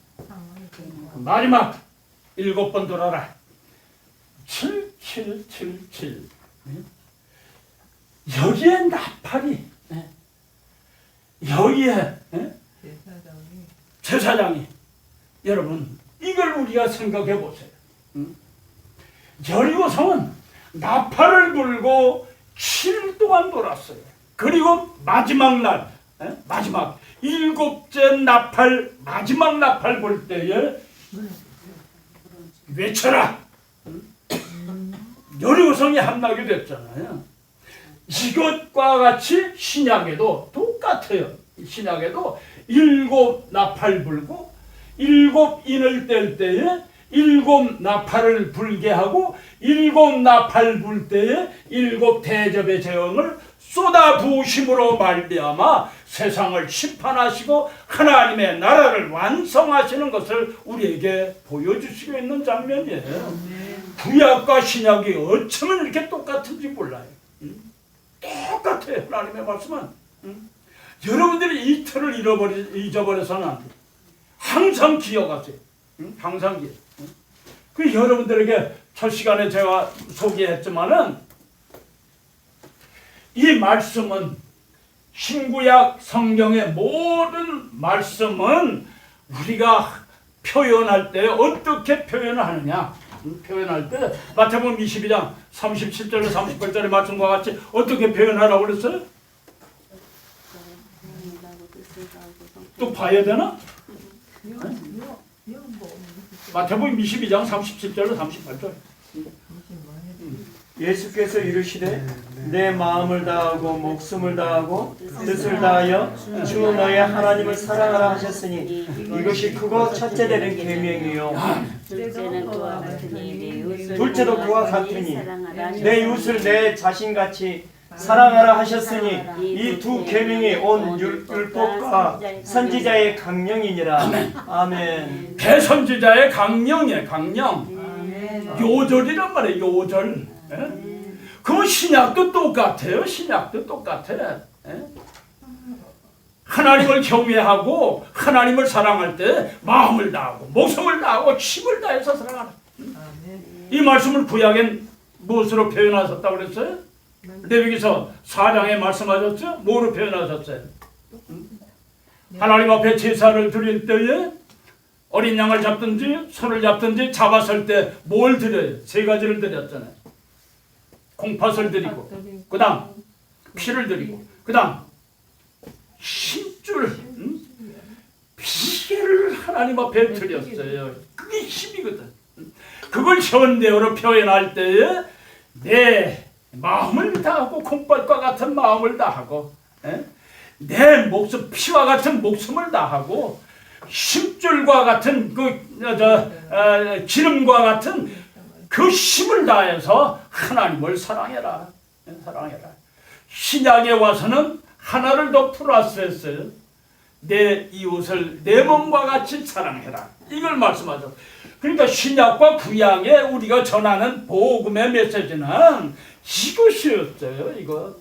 마지막 7번 돌아라. 7, 7, 7, 7. 여기에 나팔이 여기에 제사장이 여러분 이걸 우리가 생각해 보세요. 여리고성은 나팔을 불고 7일 동안 돌았어요. 그리고 마지막 날, 마지막 7째 나팔, 마지막 나팔 불 때에 외쳐라. 여리고성이 함락이 됐잖아요. 이것과 같이 신약에도 똑같아요. 신약에도 7 나팔 불고 7 인을 뗄 때에 7 나팔을 불게 하고 7 나팔 불 때에 7 대접의 재앙을 쏟아 부으심으로 말미암아 세상을 심판하시고 하나님의 나라를 완성하시는 것을 우리에게 보여주시고 있는 장면이에요. 구약과 신약이 어쩌면 이렇게 똑같은지 몰라요. 똑같아요. 하나님의 말씀은. 여러분들이 이 틀을 잊어버려서는 안 돼요. 항상 기억하세요. 항상 기억. 그 여러분들에게 첫 시간에 제가 소개했지만은 이 말씀은 신구약 성경의 모든 말씀은 우리가 표현할 때 어떻게 표현을 하느냐. 표현할 때 마태복음 22장 37절에 38절의 말씀과 같이 어떻게 표현하라고 그랬어요? 또 봐야 되나? 마태복음 22장 37절로 38절. 예수께서 이르시되 내 마음을 다하고 목숨을 다하고 뜻을 다하여 주 너의 하나님을 사랑하라 하셨으니 이것이 크고 첫째 되는 계명이요 둘째도 그와 같으니 내 이웃을 내 자신같이 사랑하라 하셨으니 이 두 계명이 온 율법과 선지자의 강령이니라. 아멘. 대선지자의 강령이에요. 강령. 요절이란 말이에요. 요절. 그 신약도 똑같아요. 신약도 똑같아. 하나님을 경외하고 하나님을 사랑할 때 마음을 다하고 목숨을 다하고 힘을 다해서 사랑하라. 이 말씀을 구약엔 무엇으로 표현하셨다고 그랬어요? 레위기서 4장에 말씀하셨죠? 뭐로 표현하셨어요? 하나님 앞에 제사를 드릴 때에 어린 양을 잡든지 소를 잡든지 잡았을 때 뭘 드려요? 세 가지를 드렸잖아요. 콩팥을 드리고 그 다음 피를 드리고 그 다음 힘줄 비계를 하나님 앞에 드렸어요. 그게 힘이거든. 그걸 현대어로 표현할 때에 내 마음을 다하고 콩팥과 같은 마음을 다하고 내 목숨 피와 같은 목숨을 다하고 힘줄과 같은 기름과 같은 그 힘을 다해서 하나님을 사랑해라. 사랑해라. 신약에 와서는 하나를 더 플러스했어요. 내 이웃을 내 몸과 같이 사랑해라. 이걸 말씀하죠. 그러니까 신약과 구약에 우리가 전하는 복음의 메시지는 이것이었어요. 이거.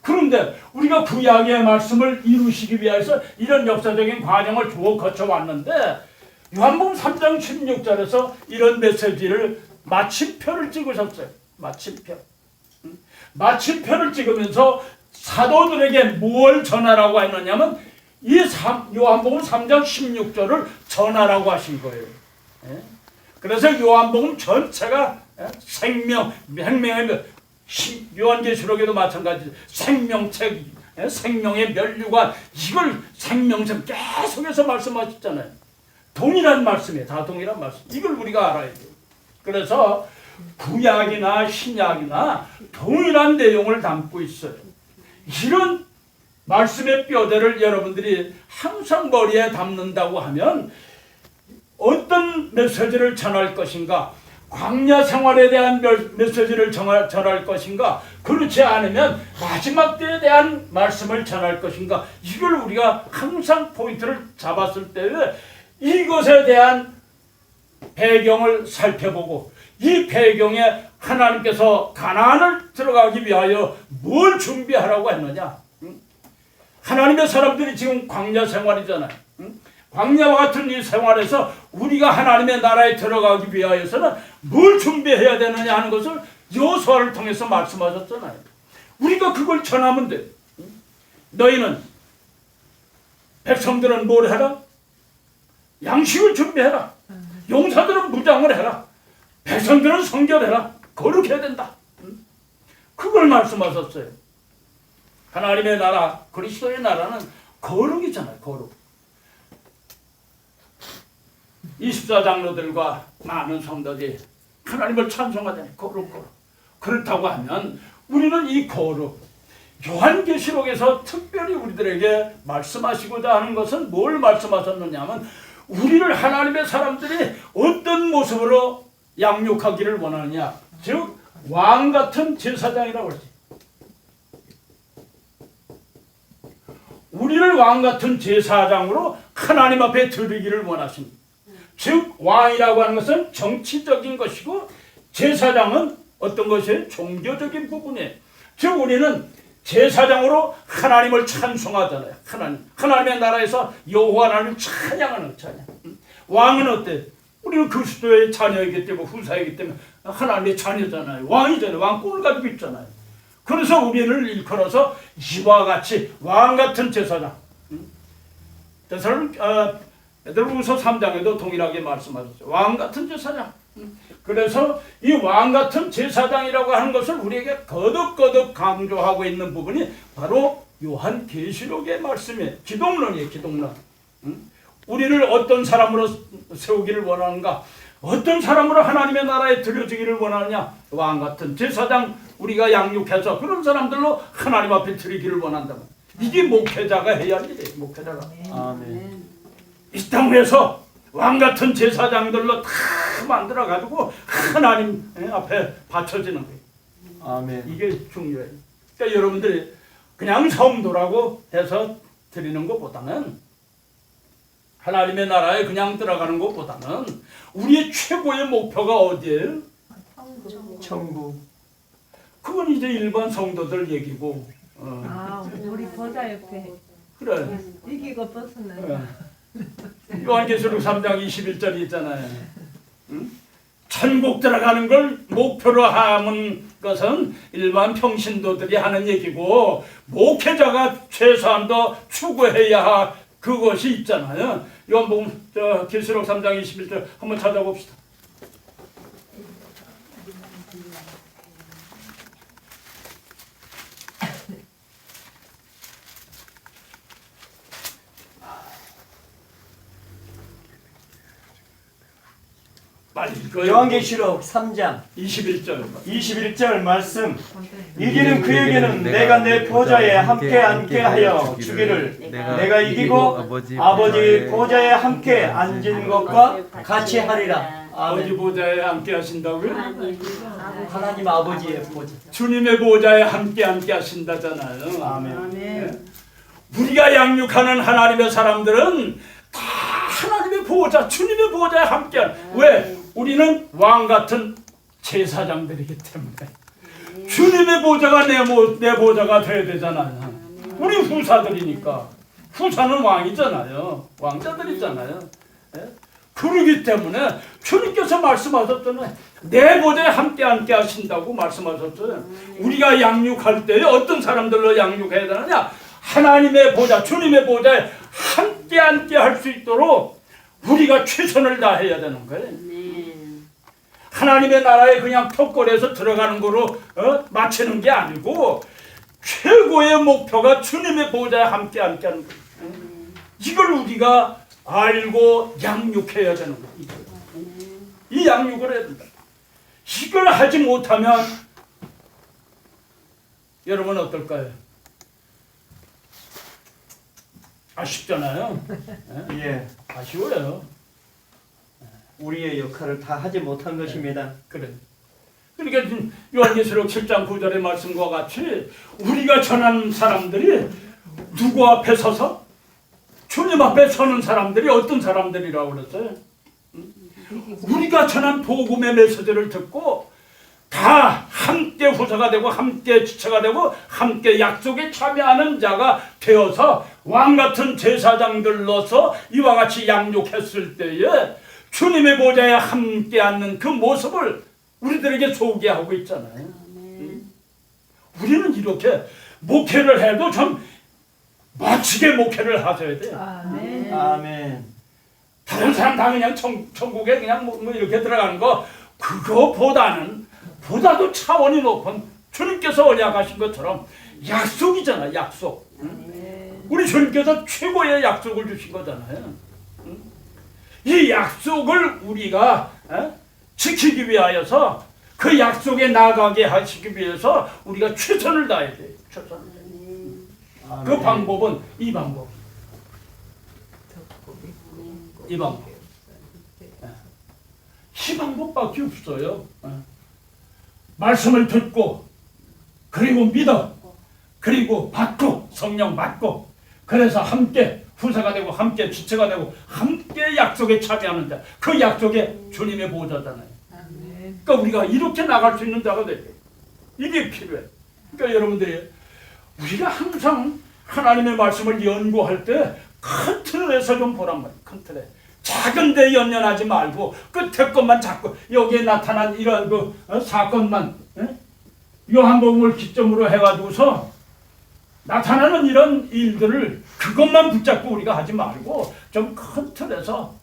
그런데 우리가 구약의 말씀을 이루시기 위해서 이런 역사적인 과정을 쭉 거쳐왔는데 요한복음 3장 16절에서 이런 메시지를 마침표를 찍으셨어요. 마침표를 찍으면서 사도들에게 뭘 전하라고 했느냐면 이 요한복음 3장 16절을 전하라고 하신 거예요. 그래서 요한복음 전체가 생명, 생명의 요한계시록에도 마찬가지 생명책, 생명의 면류관 이걸 생명책 계속해서 말씀하셨잖아요. 동일한 말씀이에요. 다 동일한 말씀. 이걸 우리가 알아야 돼요. 그래서 구약이나 신약이나 동일한 내용을 담고 있어요. 이런 말씀의 뼈대를 여러분들이 항상 머리에 담는다고 하면 어떤 메시지를 전할 것인가? 광야 생활에 대한 메시지를 전할 것인가? 그렇지 않으면 마지막 때에 대한 말씀을 전할 것인가? 이걸 우리가 항상 포인트를 잡았을 때에 이것에 대한 배경을 살펴보고 이 배경에 하나님께서 가나안을 들어가기 위하여 뭘 준비하라고 했느냐? 하나님의 사람들이 지금 광야 생활이잖아요. 광야와 같은 이 생활에서 우리가 하나님의 나라에 들어가기 위하여서는 뭘 준비해야 되느냐 하는 것을 여호수아를 통해서 말씀하셨잖아요. 우리가 그걸 전하면 돼. 너희는 백성들은 뭘 해라? 양식을 준비해라. 용사들은 무장을 해라. 백성들은 성결해라. 거룩해야 된다. 그걸 말씀하셨어요. 하나님의 나라, 그리스도의 나라는 거룩이잖아요. 거룩. 24장로들과 많은 성도들이 하나님을 찬송하잖아요. 거룩. 그렇다고 하면 우리는 이 거룩, 요한계시록에서 특별히 우리들에게 말씀하시고자 하는 것은 뭘 말씀하셨느냐 하면 우리를 하나님의 사람들이 어떤 모습으로 양육하기를 원하느냐, 즉 왕같은 제사장이라고 그러지. 우리를 왕같은 제사장으로 하나님 앞에 드리기를 원하십니다. 즉 왕이라고 하는 것은 정치적인 것이고 제사장은 어떤 것이에요? 종교적인 부분이에요. 즉 우리는 제사장으로 하나님을 찬송하잖아요. 하나님의 나라에서 여호와 하나님을 찬양하는 찬양. 왕은 어때? 우리는 그리스도의 자녀이기 때문에, 후사이기 때문에 하나님의 자녀잖아요. 왕이잖아요. 왕권을 가지고 있잖아요. 그래서 우리를 일컬어서 이와 같이 왕같은 제사장. 베드로후서 3장에도 동일하게 말씀하셨죠. 왕같은 제사장. 그래서 이 왕같은 제사장이라고 하는 것을 우리에게 거듭거듭 강조하고 있는 부분이 바로 요한계시록의 말씀이에요. 기독론이에요. 기독론. 우리를 어떤 사람으로 세우기를 원하는가? 어떤 사람으로 하나님의 나라에 들여지기를 원하느냐? 왕같은 제사장 우리가 양육해서 그런 사람들로 하나님 앞에 드리기를 원한다면 이게 목회자가 해야 할 일이에요. 목회자가. 아멘. 이 땅에서 왕같은 제사장들로 다 만들어가지고 하나님 앞에 바쳐지는 거예요. 아멘. 이게 중요해요. 그러니까 여러분들이 그냥 성도라고 해서 드리는 것보다는 하나님의 나라에 그냥 들어가는 것보다는 우리의 최고의 목표가 어디예요? 천국. 그건 이제 일반 성도들 얘기고. 우리 보좌 옆에 그래. 이기고 벗었는. 요한계시록 3장 21절이 있잖아요. 응? 천국 들어가는 걸 목표로 하는 것은 일반 평신도들이 하는 얘기고 목회자가 최소한도 추구해야 할 그것이 있잖아요. 요한복음 계시록 3장 21절 한번 찾아봅시다. 빨리 읽어요. 요한계시록 3장 21절. 21절 말씀. 이기는 그에게는 내가 내 보좌에 함께 앉게 하여 주기를 내가 이기고 아버지 보좌에 함께 앉은 것과 같이 하리라. 아버지 아멘. 보좌에 함께 하신다고요? 하나님 아버지의 보좌. 주님의 보좌에 함께 하신다잖아요. 아멘. 네? 우리가 양육하는 하나님의 사람들은 다 하나님의 보좌, 주님의 보좌에 함께한. 왜? 우리는 왕같은 제사장들이기 때문에 주님의 보좌가 내 보좌가 돼야 되잖아요. 우리 후사들이니까. 후사는 왕이잖아요. 왕자들이잖아요. 네? 그러기 때문에 주님께서 말씀하셨잖아요. 내 보좌에 함께 하신다고 말씀하셨어요. 우리가 양육할 때 어떤 사람들로 양육해야 되느냐? 하나님의 보좌, 주님의 보좌에 함께 할 수 있도록 우리가 최선을 다해야 되는 거예요. 하나님의 나라에 그냥 턱걸이에서 들어가는 거로 마치는 게 아니고 최고의 목표가 주님의 보좌에 함께 하는 거예요. 이걸 우리가 알고 양육해야 되는 거예요. 이 양육을 해야 된다. 이걸 하지 못하면 여러분 어떨까요? 아쉽잖아요. 예. 아쉬워요. 우리의 역할을 다 하지 못한 것입니다. 그래. 그러니까 요한계시록 7장 9절의 말씀과 같이 우리가 전하는 사람들이 누구 앞에 서서? 주님 앞에 서는 사람들이 어떤 사람들이라고 그랬어요? 우리가 전한 복음의 메시지를 듣고 다 함께 후사가 되고 함께 지체가 되고 함께 약속에 참여하는 자가 되어서 왕같은 제사장들로서 이와 같이 양육했을 때에 주님의 보좌에 함께 앉는 그 모습을 우리들에게 소개하고 있잖아요. 우리는 이렇게 목회를 해도 좀 멋지게 목회를 하셔야 돼요. 아멘. 다른 사람 다 그냥 천국에 그냥 뭐 이렇게 들어가는 거 그거보다는 보다도 차원이 높은 주님께서 언약하신 것처럼 약속이잖아. 약속. 응? 우리 주님께서 최고의 약속을 주신 거잖아요. 응? 이 약속을 우리가 지키기 위하여서 그 약속에 나가게 하시기 위해서 우리가 최선을 다해야 돼요. 최선을. 그 방법은 이 방법. 이 방법. 이 방법밖에 없어요. 말씀을 듣고 그리고 믿어 그리고 받고 성령 받고 그래서 함께 후사가 되고 함께 지체가 되고 함께 약속에 참여하는 자. 그 약속에 주님의 보좌잖아요. 그러니까 우리가 이렇게 나갈 수 있는 자가 돼요. 이게 필요해. 그러니까 여러분들이 우리가 항상 하나님의 말씀을 연구할 때 큰 틀에서 좀 보란 말이에요. 큰 틀에. 작은 데 연연하지 말고 끝에 것만 자꾸 여기에 나타난 이런 사건만 요한복음을 기점으로 해가지고서 나타나는 이런 일들을 그것만 붙잡고 우리가 하지 말고 좀 큰 틀에서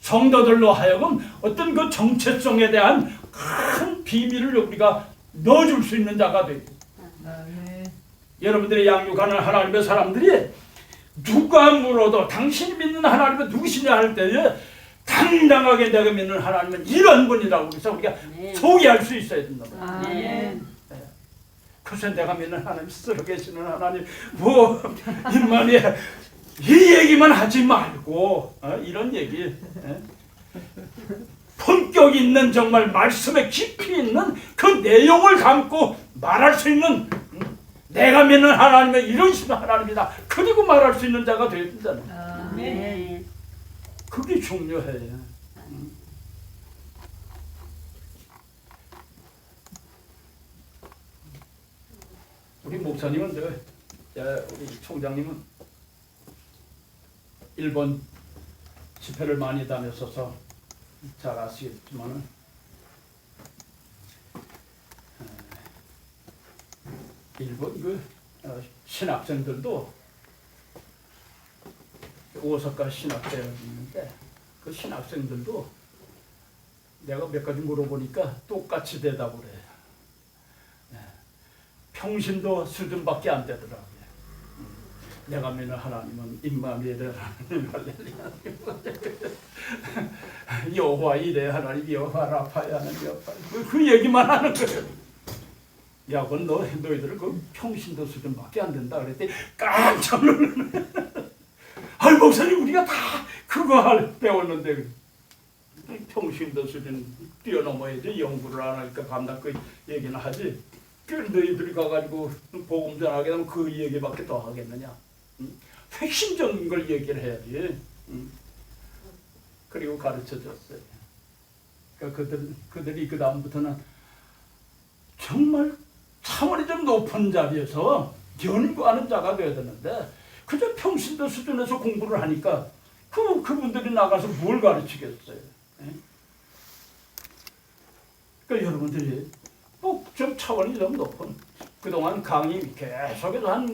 성도들로 하여금 어떤 그 정체성에 대한 큰 비밀을 우리가 넣어줄 수 있는 자가 되고 여러분들이 양육하는 하나님의 사람들이 누가 물어도 당신이 믿는 하나님은 누구시냐 할 때에 당당하게 내가 믿는 하나님은 이런 분이라고 해서 우리가 소개할 수 있어야 된다. 그래서 내가 믿는 하나님 스스로 계시는 하나님 뭐 이만이 이 얘기만 하지 말고 이런 얘기 본격 있는 정말 말씀에 깊이 있는 그 내용을 담고 말할 수 있는 내가 믿는 하나님은 이런 식의 하나님이다. 그리고 말할 수 있는 자가 되어야 된다. 그게 중요해. 우리 목사님은 우리 총장님은 일본 집회를 많이 다녔어서 잘 아시겠지만은 일본 신학생들도 오사카 신학대학이 있는데 그 신학생들도 내가 몇 가지 물어보니까 똑같이 대답을 해요. 평신도 수준밖에 안 되더라고요. 내가 믿는 하나님은 임마누엘 하나님 할렐루야 여호와 이레 하나님 여호와 라파야 하나님 여호와 그 얘기만 하는 거예요. 야, 그건 너희들은 그 평신도 수준밖에 안 된다 그랬더니 깜짝 놀라네. 아이 목사님 우리가 다 그거 배웠는데 평신도 수준 뛰어넘어야지 연구를 안 하니까 감당 그 얘기는 하지. 그 너희들이 가가지고 복음 전하게 되면 그 얘기밖에 더 하겠느냐. 핵심적인 걸 얘기를 해야지. 그리고 가르쳐줬어요. 그러니까 그들이 그 다음부터는 정말 차원이 좀 높은 자리에서 연구하는 자가 되어야 되는데 그저 평신도 수준에서 공부를 하니까 그분들이 나가서 뭘 가르치겠어요. 그러니까 여러분들이 꼭 좀 차원이 좀 높은 그동안 강의 계속해서 한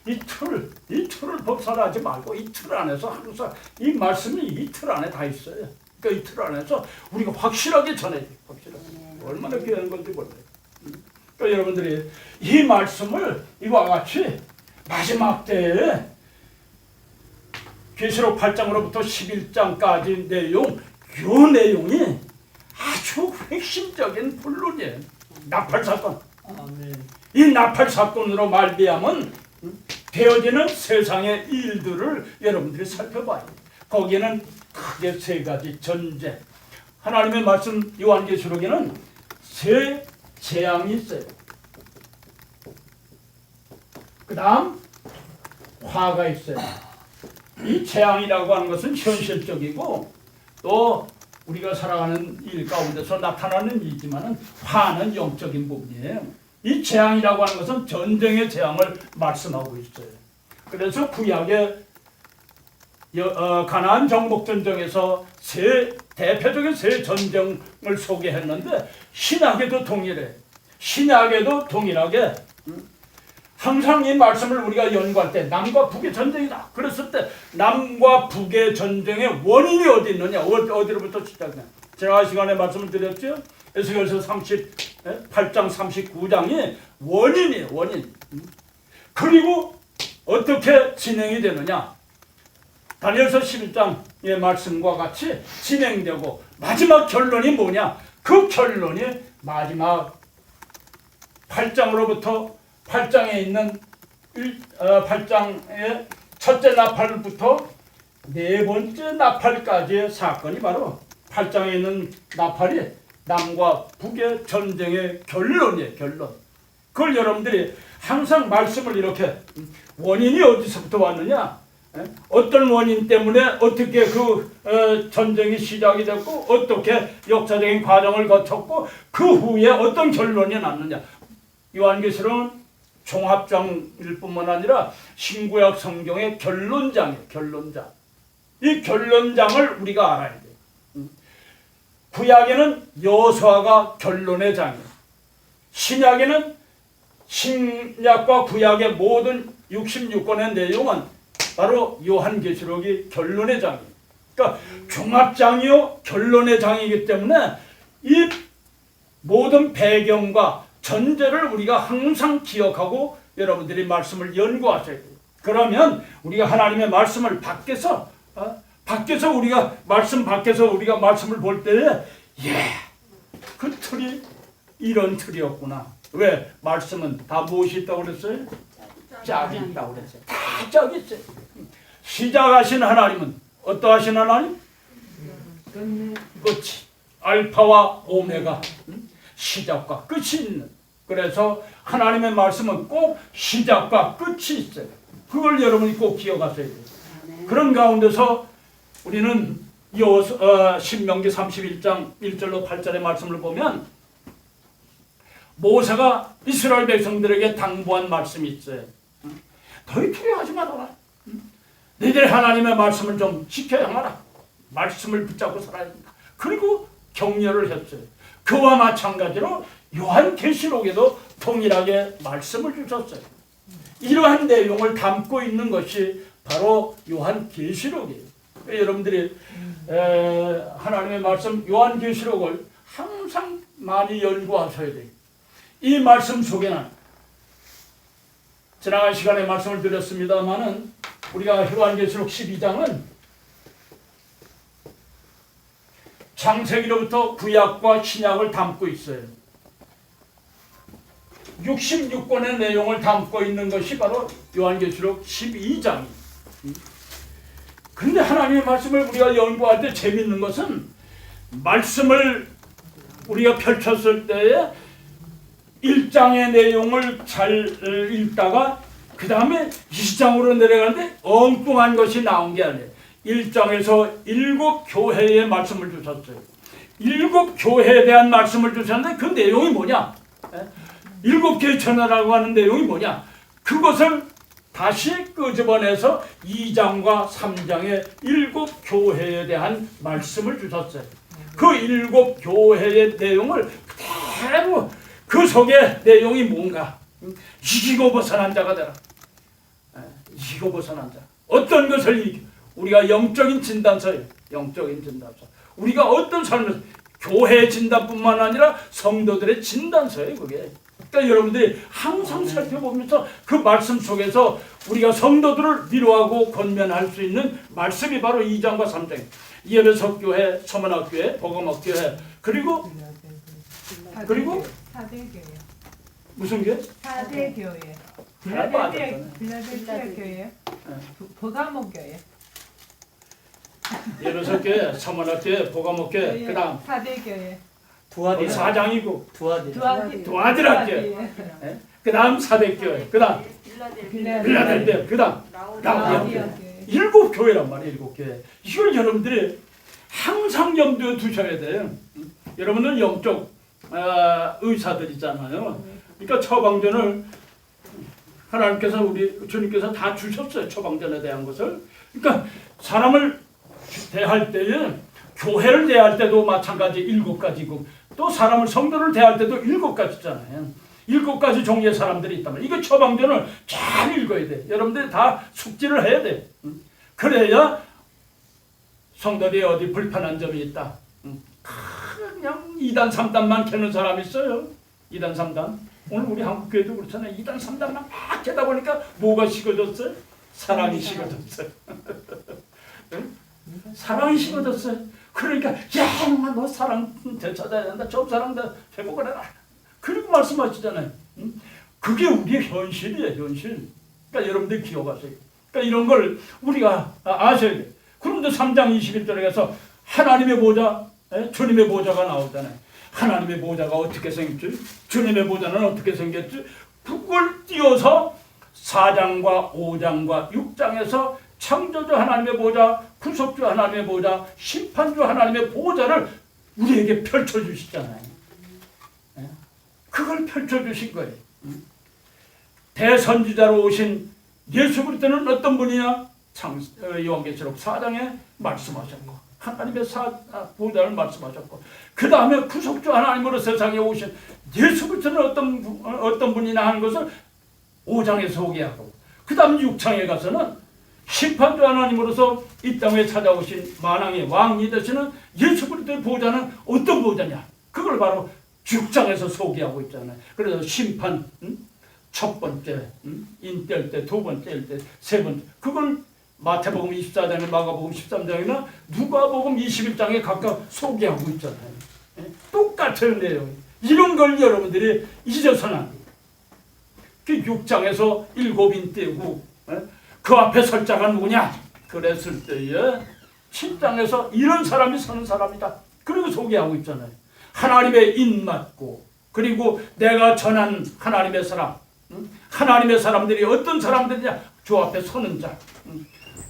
이 틀을 벗어나지 말고 이 틀 안에서 항상 이 말씀이 이 틀 안에 다 있어요. 그러니까 이 틀 안에서 우리가 확실하게 전해요. 확실하게. 얼마나 귀한 건지 몰라요. 그러니까 여러분들이 이 말씀을 이와 같이 마지막 때에 계시록 8장으로부터 11장까지 이 내용이 아주 핵심적인 본론이에요. 나팔 사건. 이 나팔 사건으로 말미암은 되어지는 세상의 일들을 여러분들이 살펴봐요. 거기에는 크게 세 가지 전제. 하나님의 말씀 요한계시록에는 세 재앙이 있어요. 그 다음 화가 있어요. 이 재앙이라고 하는 것은 현실적이고 또 우리가 살아가는 일 가운데서 나타나는 일이지만 화는 영적인 부분이에요. 이 재앙이라고 하는 것은 전쟁의 재앙을 말씀하고 있어요. 그래서 구약의 가나안 정복 전쟁에서 대표적인 세 전쟁을 소개했는데 신약에도 동일해. 신약에도 동일하게 항상 이 말씀을 우리가 연구할 때 남과 북의 전쟁이다. 그랬을 때 남과 북의 전쟁의 원인이 어디 있느냐? 어디로부터 시작되냐? 지난 시간에 말씀을 드렸죠. 에스겔서 38장 39장이 원인이에요. 원인. 그리고 어떻게 진행이 되느냐. 다니엘서 11장의 말씀과 같이 진행되고 마지막 결론이 뭐냐. 그 결론이 마지막 8장으로부터 8장에 있는 8장의 첫째 나팔부터 네 번째 나팔까지의 사건이 바로 8장에 있는 나팔이 남과 북의 전쟁의 결론이에요. 결론. 그걸 여러분들이 항상 말씀을 이렇게 원인이 어디서부터 왔느냐, 어떤 원인 때문에 어떻게 그 전쟁이 시작이 됐고 어떻게 역사적인 과정을 거쳤고 그 후에 어떤 결론이 났느냐. 요한계시록은 종합장일 뿐만 아니라 신구약 성경의 결론장이에요. 결론장. 이 결론장을 우리가 알아야 돼요. 구약에는 여호수아가 결론의 장이에요. 신약에는 신약과 구약의 모든 66권의 내용은 바로 요한계시록이 결론의 장이에요. 그러니까 종합장이요 결론의 장이기 때문에 이 모든 배경과 전제를 우리가 항상 기억하고 여러분들이 말씀을 연구하셔야 돼요. 그러면 우리가 하나님의 말씀을 밖에서 우리가 말씀 밖에서 우리가 말씀을 볼 때에 그 틀이 이런 틀이었구나. 왜? 말씀은 다 무엇이 있다고 그랬어요? 짝이 있다고 그랬어요. 다 짝이 있어요. 시작하신 하나님은 어떠하신 하나님? 끝이. 알파와 오메가. 시작과 끝이 있는. 그래서 하나님의 말씀은 꼭 시작과 끝이 있어요. 그걸 여러분이 꼭 기억하셔야 돼요. 그런 가운데서 우리는 신명기 31장 1절로 8절의 말씀을 보면 모세가 이스라엘 백성들에게 당부한 말씀이 있어요. 너희 두려워하지 말아라. 너희들 하나님의 말씀을 좀 지켜야 하라. 말씀을 붙잡고 살아야 된다. 그리고 격려를 했어요. 그와 마찬가지로 요한계시록에도 동일하게 말씀을 주셨어요. 이러한 내용을 담고 있는 것이 바로 요한계시록이에요. 여러분들이 하나님의 말씀 요한계시록을 항상 많이 연구하셔야 돼요. 이 말씀 속에는 지난 시간에 말씀을 드렸습니다마는 우리가 요한계시록 12장은 창세기로부터 구약과 신약을 담고 있어요. 66권의 내용을 담고 있는 것이 바로 요한계시록 12장이에요. 그런데 하나님의 말씀을 우리가 연구할 때 재밌는 것은 말씀을 우리가 펼쳤을 때에 1장의 내용을 잘 읽다가 그 다음에 2장으로 내려가는데 엉뚱한 것이 나온 게 아니에요. 1장에서 7교회의 말씀을 주셨어요. 7교회에 대한 말씀을 주셨는데 그 내용이 뭐냐? 7개의 천하라고 하는 내용이 뭐냐? 그것을 다시 끄집어내서 2장과 3장의 7교회에 대한 말씀을 주셨어요. 그 7교회의 내용을 그대로 그 속에 내용이 뭔가 이기고 벗어난 자가 되라. 이기고 벗어난 자. 어떤 것을 이기? 우리가 영적인 진단서예요. 영적인 진단서. 우리가 어떤 삶을 교회 진단뿐만 아니라 성도들의 진단서예요. 그게. 그러니까 여러분들이 항상 살펴보면서 그 말씀 속에서 우리가 성도들을 위로하고 권면할 수 있는 말씀이 바로 2장과 3장이에요. 예배석 교회, 서문학 교회, 복음학 교회, 그리고 4대 교회. 무슨 교회? 4대 교회. 빌라델피아 교회. 버가모 교회. 예배석 교회, 서문학 교회, 복음학 교회, 그다음 4대 교회. 사장이고 두아디라 교회. 그다음 사대교회. 그다음 빌라델피아. 그다음 라우디아 교회. 7교회란 말이에요. 7교회. 이걸 여러분들이 항상 염두에 두셔야 돼요. 여러분은 영적 의사들이잖아요. 그러니까 처방전을 하나님께서 우리 주님께서 다 주셨어요. 처방전에 대한 것을. 그러니까 사람을 대할 때에 교회를 대할 때도 마찬가지 7가지고 또 사람을 성도를 대할 때도 7가지잖아요. 7가지 종류의 사람들이 있단 말이에요. 이거 처방전을 잘 읽어야 돼. 여러분들이 다 숙지를 해야 돼. 그래야 성도들이 어디 불편한 점이 있다. 그냥 2단 3단만 캐는 사람이 있어요. 2단 3단. 오늘 우리 한국 교회도 그렇잖아요. 2단 3단만 막 캐다 보니까 뭐가 식어졌어요? 사랑이 식어졌어요. 응? 사랑이 식어졌어요. 그러니까 야 엄마 너 사랑 되찾아야 된다. 저 사랑 회복을 해라. 그리고 말씀하시잖아요. 응? 그게 우리의 현실이에요. 현실. 그러니까 여러분들 기억하세요. 그러니까 이런 걸 우리가 아셔야 돼요. 그런데 3장 21절에 가서 하나님의 보좌, 주님의 보좌가 나오잖아요. 하나님의 보좌가 어떻게 생겼지? 주님의 보좌는 어떻게 생겼지? 그걸 띄워서 4장과 5장과 6장에서 창조주 하나님의 보좌, 구속주 하나님의 보좌, 심판주 하나님의 보좌를 우리에게 펼쳐주시잖아요. 그걸 펼쳐주신 거예요. 대선지자로 오신 예수 그리스도는 어떤 분이냐? 요한계시록 4장에 말씀하셨고 하나님의 보좌를 말씀하셨고 그 다음에 구속주 하나님으로 세상에 오신 예수 그리스도는 어떤 분이냐 하는 것을 5장에 소개하고 그 다음 6장에 가서는 심판주 하나님으로서 이 땅에 찾아오신 만왕의 왕이 되시는 예수 그리스도의 보좌는 어떤 보좌냐? 그걸 바로 6장에서 소개하고 있잖아요. 그래서 심판 첫 번째, 인때일 때, 두 번째일 때, 세 번째. 그걸 마태복음 24장에 마가복음 13장이나 누가복음 21장에 각각 소개하고 있잖아요. 똑같은 내용. 이런 걸 여러분들이 잊어서는 안 돼요. 그 6장에서 7인 떼고 그 앞에 설 자가 누구냐? 그랬을 때에 7장에서 이런 사람이 서는 사람이다. 그리고 소개하고 있잖아요. 하나님의 입맞고 그리고 내가 전한 하나님의 사람 하나님의 사람들이 어떤 사람들이냐? 주 앞에 서는 자.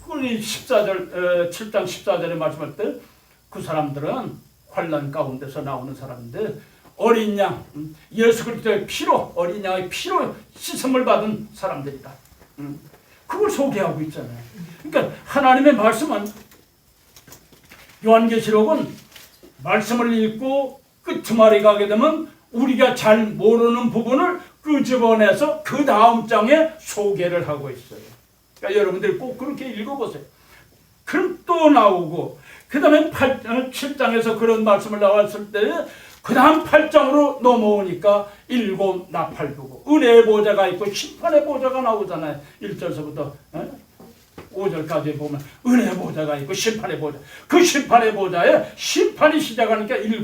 그걸 7장 14절에 말씀할 때 그 사람들은 환난 가운데서 나오는 사람인데 어린 양, 예수 그리스도의 피로 어린 양의 피로 씻음을 받은 사람들이다. 그걸 소개하고 있잖아요. 그러니까 하나님의 말씀은 요한계시록은 말씀을 읽고 끝말에 가게 되면 우리가 잘 모르는 부분을 끄집어내서 그 다음 장에 소개를 하고 있어요. 그러니까 여러분들이 꼭 그렇게 읽어보세요. 그럼 또 나오고 그 다음에 7장에서 그런 말씀을 나왔을 때 그 다음 8장으로 넘어오니까 7 나팔부고 은혜의 보좌가 있고 심판의 보좌가 나오잖아요. 1절서부터 5절까지 보면 은혜의 보좌가 있고 심판의 보좌. 그 심판의 보좌에 심판이 시작하니까 7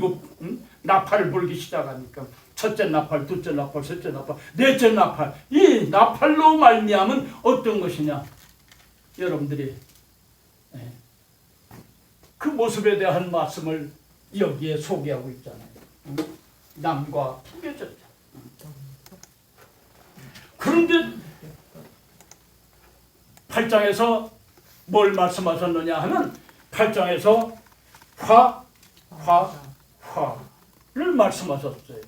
나팔을 불기 시작하니까 첫째 나팔, 둘째 나팔, 셋째 나팔, 넷째 나팔. 이 나팔로 말미암은 어떤 것이냐? 여러분들이 그 모습에 대한 말씀을 여기에 소개하고 있잖아요. 남과 북의 전쟁. 그런데 8장에서 뭘 말씀하셨느냐 하면 8장에서 화를 말씀하셨어요.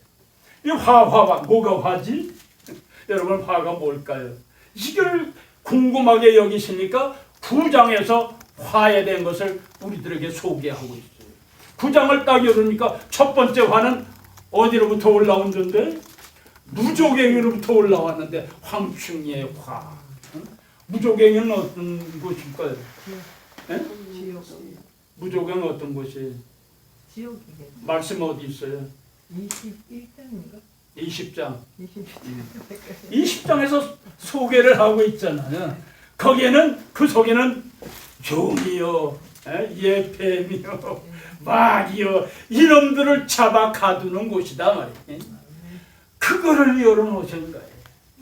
이 화가 뭐가 화지? 여러분 화가 뭘까요? 이걸 궁금하게 여기시니까 9장에서 화에 대한 것을 우리들에게 소개하고 있어요. 9장을 딱 열으니까 첫 번째 화는 어디로부터 올라온 건데? 무조갱이로부터 올라왔는데 황충의 화. 무조갱이는 어떤 곳일까요? 무조갱은 어떤 곳이에요? 지옥이겠죠. 말씀 어디 있어요? 21장인가? 20장. 20장에서 소개를 하고 있잖아요. 거기에는 그 속에는 종이요, 예뱀이요, 마귀요 이놈들을 잡아 가두는 곳이다 말이에요. 그거를 열어놓으신 거예요.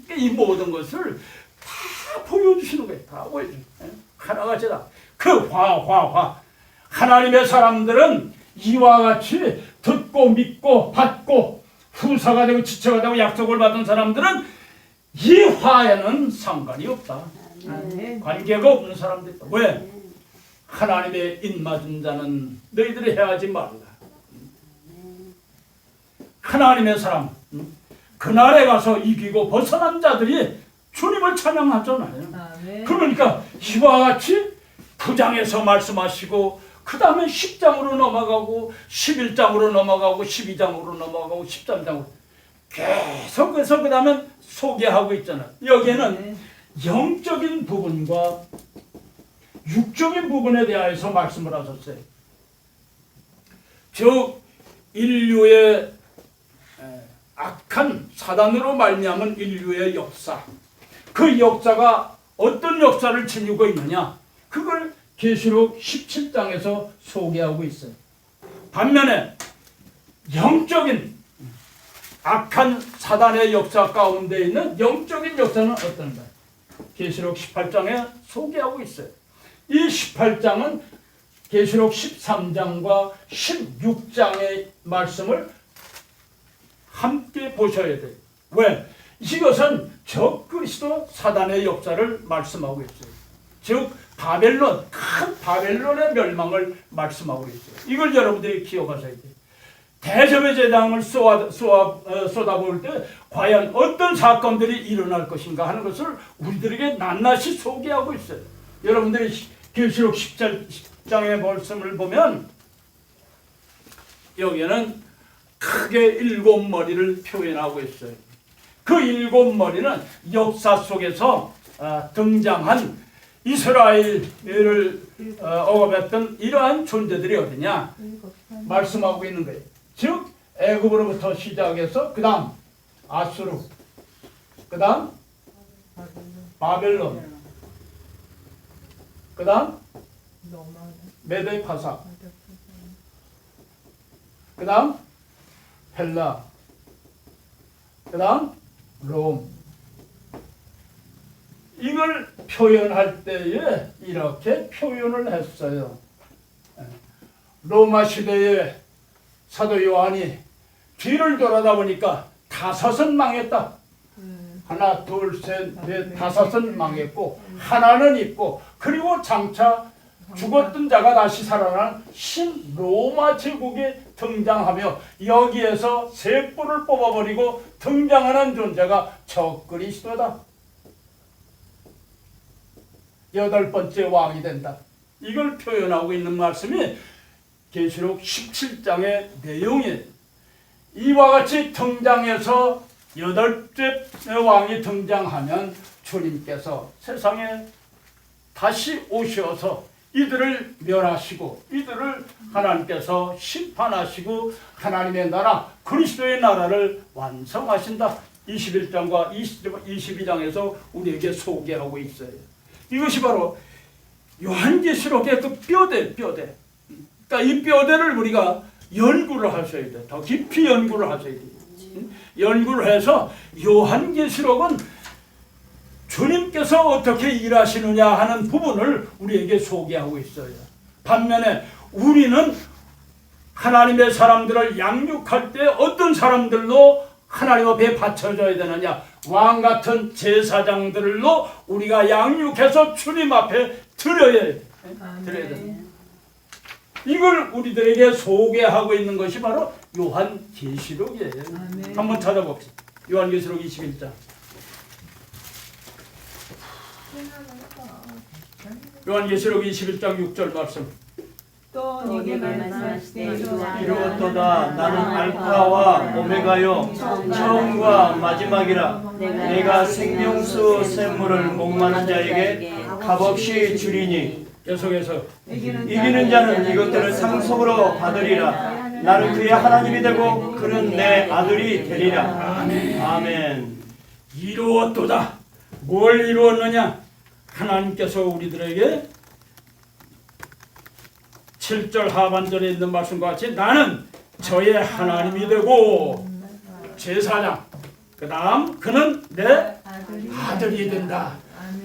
그러니까 이 모든 것을 다 보여주시는 거예요. 다 보여주는 거예요. 하나같이다. 그 화. 하나님의 사람들은 이와 같이 듣고 믿고 받고 후사가 되고 지체가 되고 약속을 받은 사람들은 이 화에는 상관이 없다. 관계가 없는 사람들 있다. 왜? 하나님의 입맞은 자는 너희들이 해하지 말라. 하나님의 사람 그날에 가서 이기고 벗어난 자들이 주님을 찬양하잖아요. 그러니까 이와 같이 9장에서 말씀하시고 그 다음에 10장으로 넘어가고 11장으로 넘어가고 12장으로 넘어가고 13장으로 계속해서 그 다음에 소개하고 있잖아요. 여기에는 영적인 부분과 육적인 부분에 대해서 말씀을 하셨어요. 즉 인류의 악한 사단으로 말미암은 인류의 역사, 그 역사가 어떤 역사를 지니고 있느냐, 그걸 계시록 17장에서 소개하고 있어요. 반면에 영적인 악한 사단의 역사 가운데 있는 영적인 역사는 어떤가? 계시록 18장에 소개하고 있어요. 이 18장은 계시록 13장과 16장의 말씀을 함께 보셔야 돼요. 왜? 이것은 적그리스도 사단의 역사를 말씀하고 있어요. 즉 바벨론, 큰 바벨론의 멸망을 말씀하고 있어요. 이걸 여러분들이 기억하셔야 돼요. 대접의 재앙을 쏟아부을 때 과연 어떤 사건들이 일어날 것인가 하는 것을 우리들에게 낱낱이 소개하고 있어요. 여러분들이 계시록 10장의 말씀을 보면 여기에는 크게 7머리를 표현하고 있어요. 그 7머리는 역사 속에서 등장한 이스라엘을 억압했던 이러한 존재들이 어디냐 말씀하고 있는 거예요. 즉 애굽으로부터 시작해서 그 다음 아수르, 그 다음 바벨론, 그 다음 메데 파사, 그 다음 헬라, 그 다음 롬. 이걸 표현할 때에 이렇게 표현을 했어요. 로마 시대에 사도 요한이 뒤를 돌아다 보니까 5은 망했다. 하나, 둘, 셋, 넷, 5은 망했고 하나는 있고, 그리고 장차 죽었던 자가 다시 살아난 신 로마 제국이 등장하며 여기에서 세 뿔을 뽑아버리고 등장하는 존재가 적그리스도다. 8번째 왕이 된다. 이걸 표현하고 있는 말씀이 계시록 17장의 내용이에요. 이와 같이 등장해서 8째 왕이 등장하면 주님께서 세상에 다시 오셔서 이들을 멸하시고 이들을 하나님께서 심판하시고 하나님의 나라 그리스도의 나라를 완성하신다. 21장과 22장에서 우리에게 소개하고 있어요. 이것이 바로 요한계시록의 그 뼈대. 그러니까 이 뼈대를 우리가 연구를 하셔야 돼. 더 깊이 연구를 하셔야 돼. 연구를 해서 요한계시록은 주님께서 어떻게 일하시느냐 하는 부분을 우리에게 소개하고 있어요. 반면에 우리는 하나님의 사람들을 양육할 때 어떤 사람들로 하나님 앞에 바쳐져야 되느냐, 왕같은 제사장들로 우리가 양육해서 주님 앞에 드려야 돼. 이걸 우리들에게 소개하고 있는 것이 바로 요한계시록이에요. 한번 찾아봅시다. 요한계시록 21장. 요한계시록 21장 6절 말씀. 또 네게 말씀하시되 이루었도다. 나는 알파와 오메가요 처음과 마지막이라. 내가 생명수 샘물을 목마른 자에게 값없이 주리니. 계속해서 이기는 자는 이것들을 상속으로 받으리라. 나는 그의 하나님이 되고 그는 내 아들이 되리라. 아멘. 이루었도다. 뭘 이루었느냐? 하나님께서 우리들에게 7절 하반절에 있는 말씀과 같이 나는 저의 하나님이 되고 제사장, 그 다음 그는 내 아들이 된다.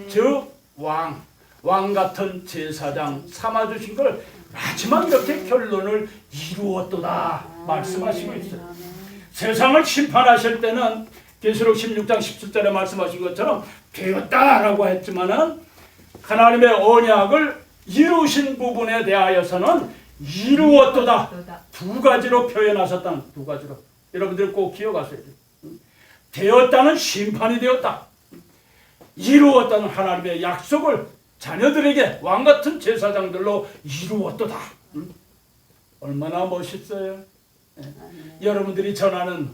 즉 왕 같은 제사장 삼아주신 걸 마지막 이렇게 결론을 이루었도다 말씀하시고 있어요. 세상을 심판하실 때는 계시록 16장 17절에 말씀하신 것처럼 되었다라고 했지만은 하나님의 언약을 이루신 부분에 대하여서는 이루었도다. 2가지로 표현하셨다는 2가지로. 여러분들 꼭 기억하셔야 돼요. 되었다는 심판이 되었다. 이루었다는 하나님의 약속을 자녀들에게 왕같은 제사장들로 이루었도다. 얼마나 멋있어요. 여러분들이 전하는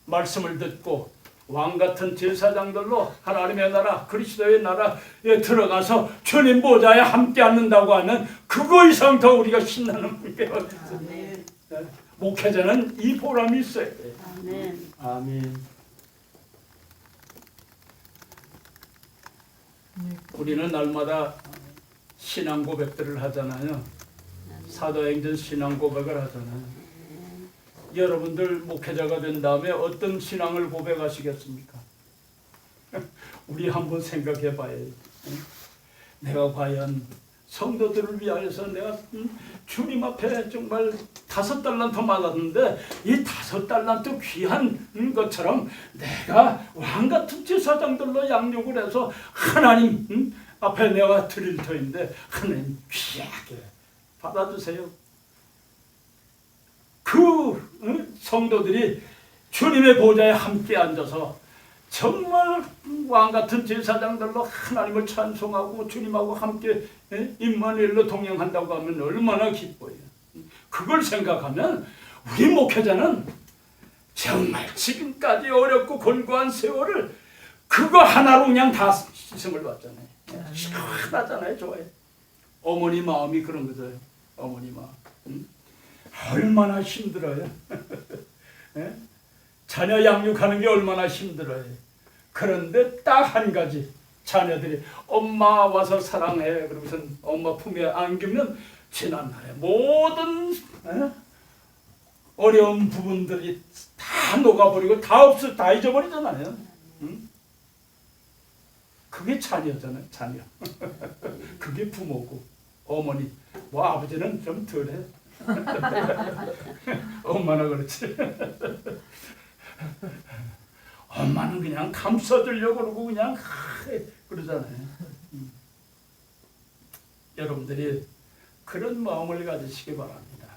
말씀을 듣고 왕같은 제사장들로 하나님의 나라 그리스도의 나라에 들어가서 주님 보좌에 함께 앉는다고 하면 그거 이상 더 우리가 신나는 게 어디 있어요. 목회자는 이 보람이 있어야 돼. 아멘. 아멘. 우리는 날마다 신앙 고백들을 하잖아요. 사도행전 신앙 고백을 하잖아요. 여러분들 목회자가 된 다음에 어떤 신앙을 고백하시겠습니까? 우리 한번 생각해 봐야지. 내가 과연 성도들을 위하여서 내가 주님 앞에 정말 5달란트 받았는데 이 5달란트 귀한 것처럼 내가 왕같은 제사장들로 양육을 해서 하나님 앞에 내가 드릴 터인데 하나님 귀하게 받아주세요. 그 성도들이 주님의 보좌에 함께 앉아서 정말 왕같은 제사장들로 하나님을 찬송하고 주님하고 함께 임마누엘로 동행한다고 하면 얼마나 기뻐요. 그걸 생각하면 우리 목회자는 정말 지금까지 어렵고 곤고한 세월을 그거 하나로 그냥 다 시승을 받잖아요. 시원하잖아요. 좋아요. 어머니 마음이 그런 거죠. 어머니 마음. 얼마나 힘들어요. 자녀 양육하는 게 얼마나 힘들어요. 그런데 딱 한 가지 자녀들이 엄마 와서 사랑해 그러고서 엄마 품에 안기면 지난날의 모든 어려운 부분들이 다 녹아버리고 다 잊어버리잖아요. 그게 자녀잖아요. 자녀. 그게 부모고 어머니 뭐 아버지는 좀 덜해. 엄마나 그렇지. 엄마는 그냥 감싸주려고 그러고 그냥 그러잖아요. 여러분들이 그런 마음을 가지시기 바랍니다.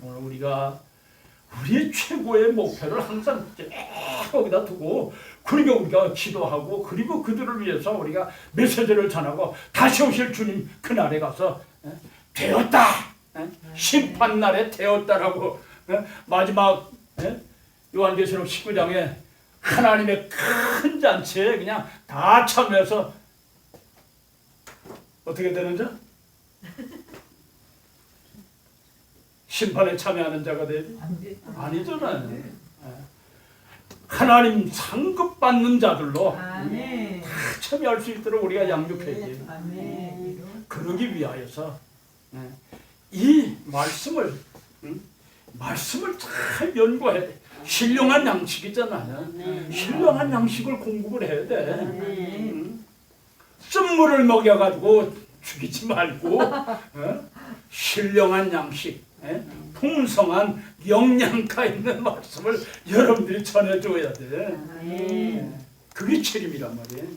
오늘 우리가 우리의 최고의 목표를 항상 거기다 두고 그리고 우리가 기도하고 그리고 그들을 위해서 우리가 메시지를 전하고 다시 오실 주님 그날에 가서 되었다. 심판날에 되었다라고 마지막 요한계시록 19장에 하나님의 큰 잔치에 그냥 다 참여해서 어떻게 되는지? 심판에 참여하는 자가 되지? 아니잖아요. 하나님 상급받는 자들로 다 참여할 수 있도록 우리가 양육해야지. 그러기 위하여서 이 말씀을 잘 연구해야 돼. 신령한 양식이잖아요. 신령한 양식을 공급을 해야 돼. 쓴물을 먹여가지고 죽이지 말고 신령한 양식, 풍성한 영양가 있는 말씀을 여러분들이 전해줘야 돼. 그게 책임이란 말이에요.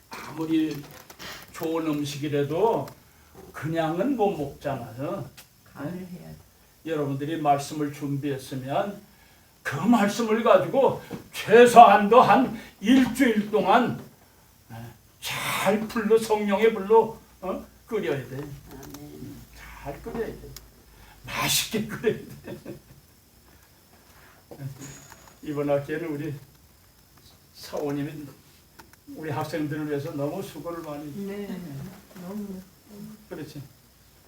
아무리 좋은 음식이라도 그냥은 못 먹잖아요. 여러분들이 말씀을 준비했으면 그 말씀을 가지고 최소한도 한 일주일 동안 잘 불러 성령의 불로 끓여야 돼. 잘 끓여야 돼. 맛있게 끓여야 돼. 이번 학기에는 우리 사모님이 우리 학생들을 위해서 너무 수고를 많이. 너무. 그렇지.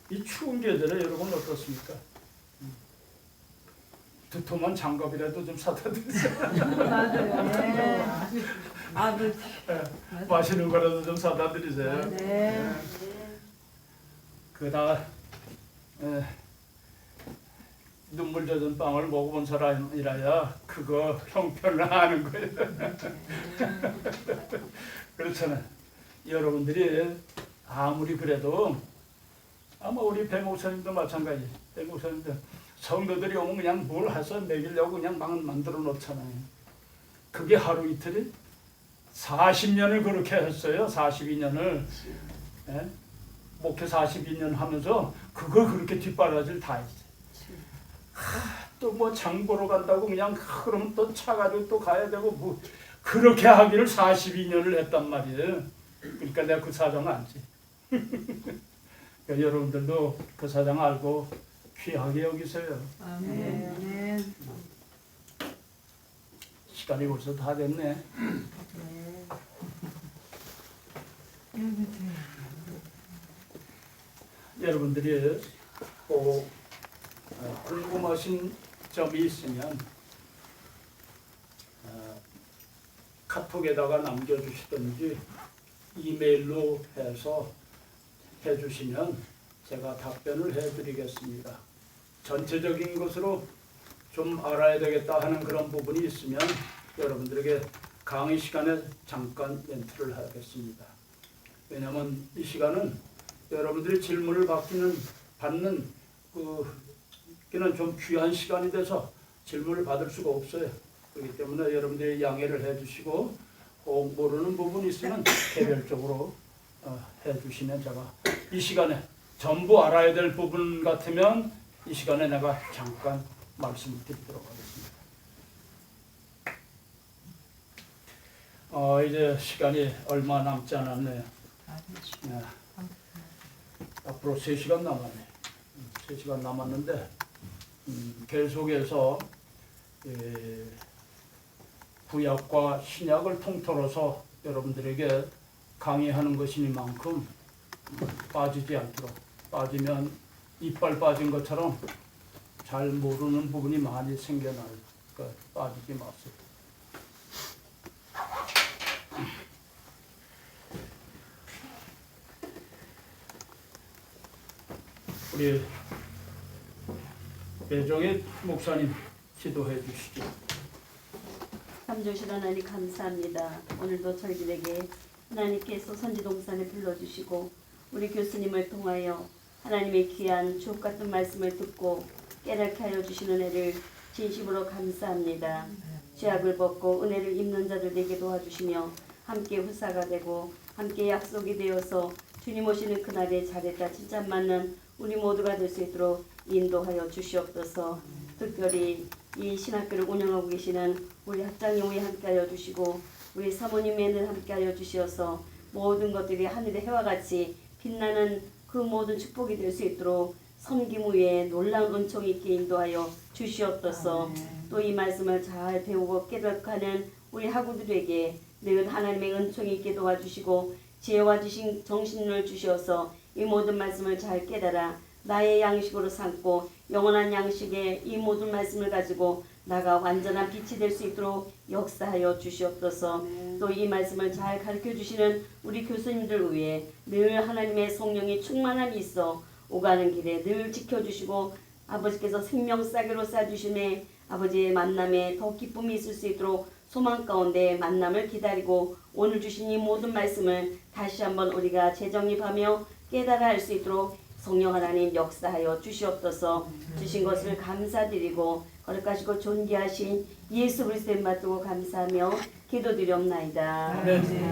이 추운 계절에 여러분 어떻습니까? 두툼한 장갑이라도 좀 사다 드리세요. 맞아요. 마시는 거라도 좀 사다 드리세요. 그다 눈물 젖은 빵을 먹어본 사람이라야 그거 형편을 아는 거예요. 그렇잖아요. 여러분들이 아무리 그래도 아마 우리 배 목사님도 마찬가지. 배 목사님도 성도들이 오면 그냥 뭘 해서 먹이려고 그냥 만들어 놓잖아요. 그게 하루 이틀이 40년을 그렇게 했어요. 42년을. 예? 목회 42년 하면서 그걸 그렇게 뒷바라지를 다 했어요. 또 뭐 장 보러 간다고 그냥 그러면 또 차 가지고 또 가야 되고 뭐 그렇게 하기를 42년을 했단 말이에요. 그러니까 내가 그 사정 알지. 그러니까 여러분들도 그 사정 알고 귀하게 여기세요. 아멘. 시간이 벌써 다 됐네. 여러분들이 또 궁금하신 점이 있으면 카톡에다가 남겨주시든지 이메일로 해서 해주시면 제가 답변을 해드리겠습니다. 전체적인 것으로 좀 알아야 되겠다 하는 그런 부분이 있으면 여러분들에게 강의 시간에 잠깐 멘트를 하겠습니다. 왜냐하면 이 시간은 여러분들이 질문을 받는 그는 좀 귀한 시간이 돼서 질문을 받을 수가 없어요. 그렇기 때문에 여러분들이 양해를 해주시고 혹 모르는 부분이 있으면 개별적으로 해주시면 제가 이 시간에 전부 알아야 될 부분 같으면 이 시간에 내가 잠깐 말씀을 드리도록 하겠습니다. 이제 시간이 얼마 남지 않았네요. 네. 앞으로 3시간 남았네. 3시간 남았는데 계속해서 구약과 신약을 통틀어서 여러분들에게 강의하는 것이니만큼 빠지지 않도록, 빠지면 이빨 빠진 것처럼 잘 모르는 부분이 많이 생겨나니까 빠지지 마세요. 우리 배종의 목사님 기도해 주시죠. 참 좋으신 하나님 감사합니다. 오늘도 저희들에게 하나님께서 선지동산에 불러주시고 우리 교수님을 통하여 하나님의 귀한 주옥 같은 말씀을 듣고 깨닫게 하여 주시는 은혜를 진심으로 감사합니다. 죄악을 벗고 은혜를 입는 자들 되게 도와주시며 함께 후사가 되고 함께 약속이 되어서 주님 오시는 그날에 잘했다 칭찬 받는 우리 모두가 될 수 있도록 인도하여 주시옵소서. 특별히 이 신학교를 운영하고 계시는 우리 학장님 위 함께하여 주시고 우리 사모님에는 함께하여 주시어서 모든 것들이 하늘의 해와 같이 빛나는 그 모든 축복이 될 수 있도록 섬김 위에 놀라운 은총이 있게 인도하여 주시옵소서. 또 이 말씀을 잘 배우고 깨닫는 우리 학우들에게 늘 하나님의 은총이 있게 도와주시고 지혜와 정신을 주셔서 이 모든 말씀을 잘 깨달아 나의 양식으로 삼고 영원한 양식의 이 모든 말씀을 가지고 나가 완전한 빛이 될 수 있도록 역사하여 주시옵소서. 또 이 말씀을 잘 가르쳐 주시는 우리 교수님들 위해 늘 하나님의 성령이 충만함이 있어 오가는 길에 늘 지켜주시고 아버지께서 생명싸개로 싸주심에 아버지의 만남에 더 기쁨이 있을 수 있도록 소망 가운데 만남을 기다리고 오늘 주신 이 모든 말씀을 다시 한번 우리가 재정립하며 깨달아 할 수 있도록 성령 하나님 역사하여 주시옵소서. 주신 것을 감사드리고 거룩하시고 존귀하신 예수 그리스도의 맛 두고 감사하며 기도드리옵나이다. 네.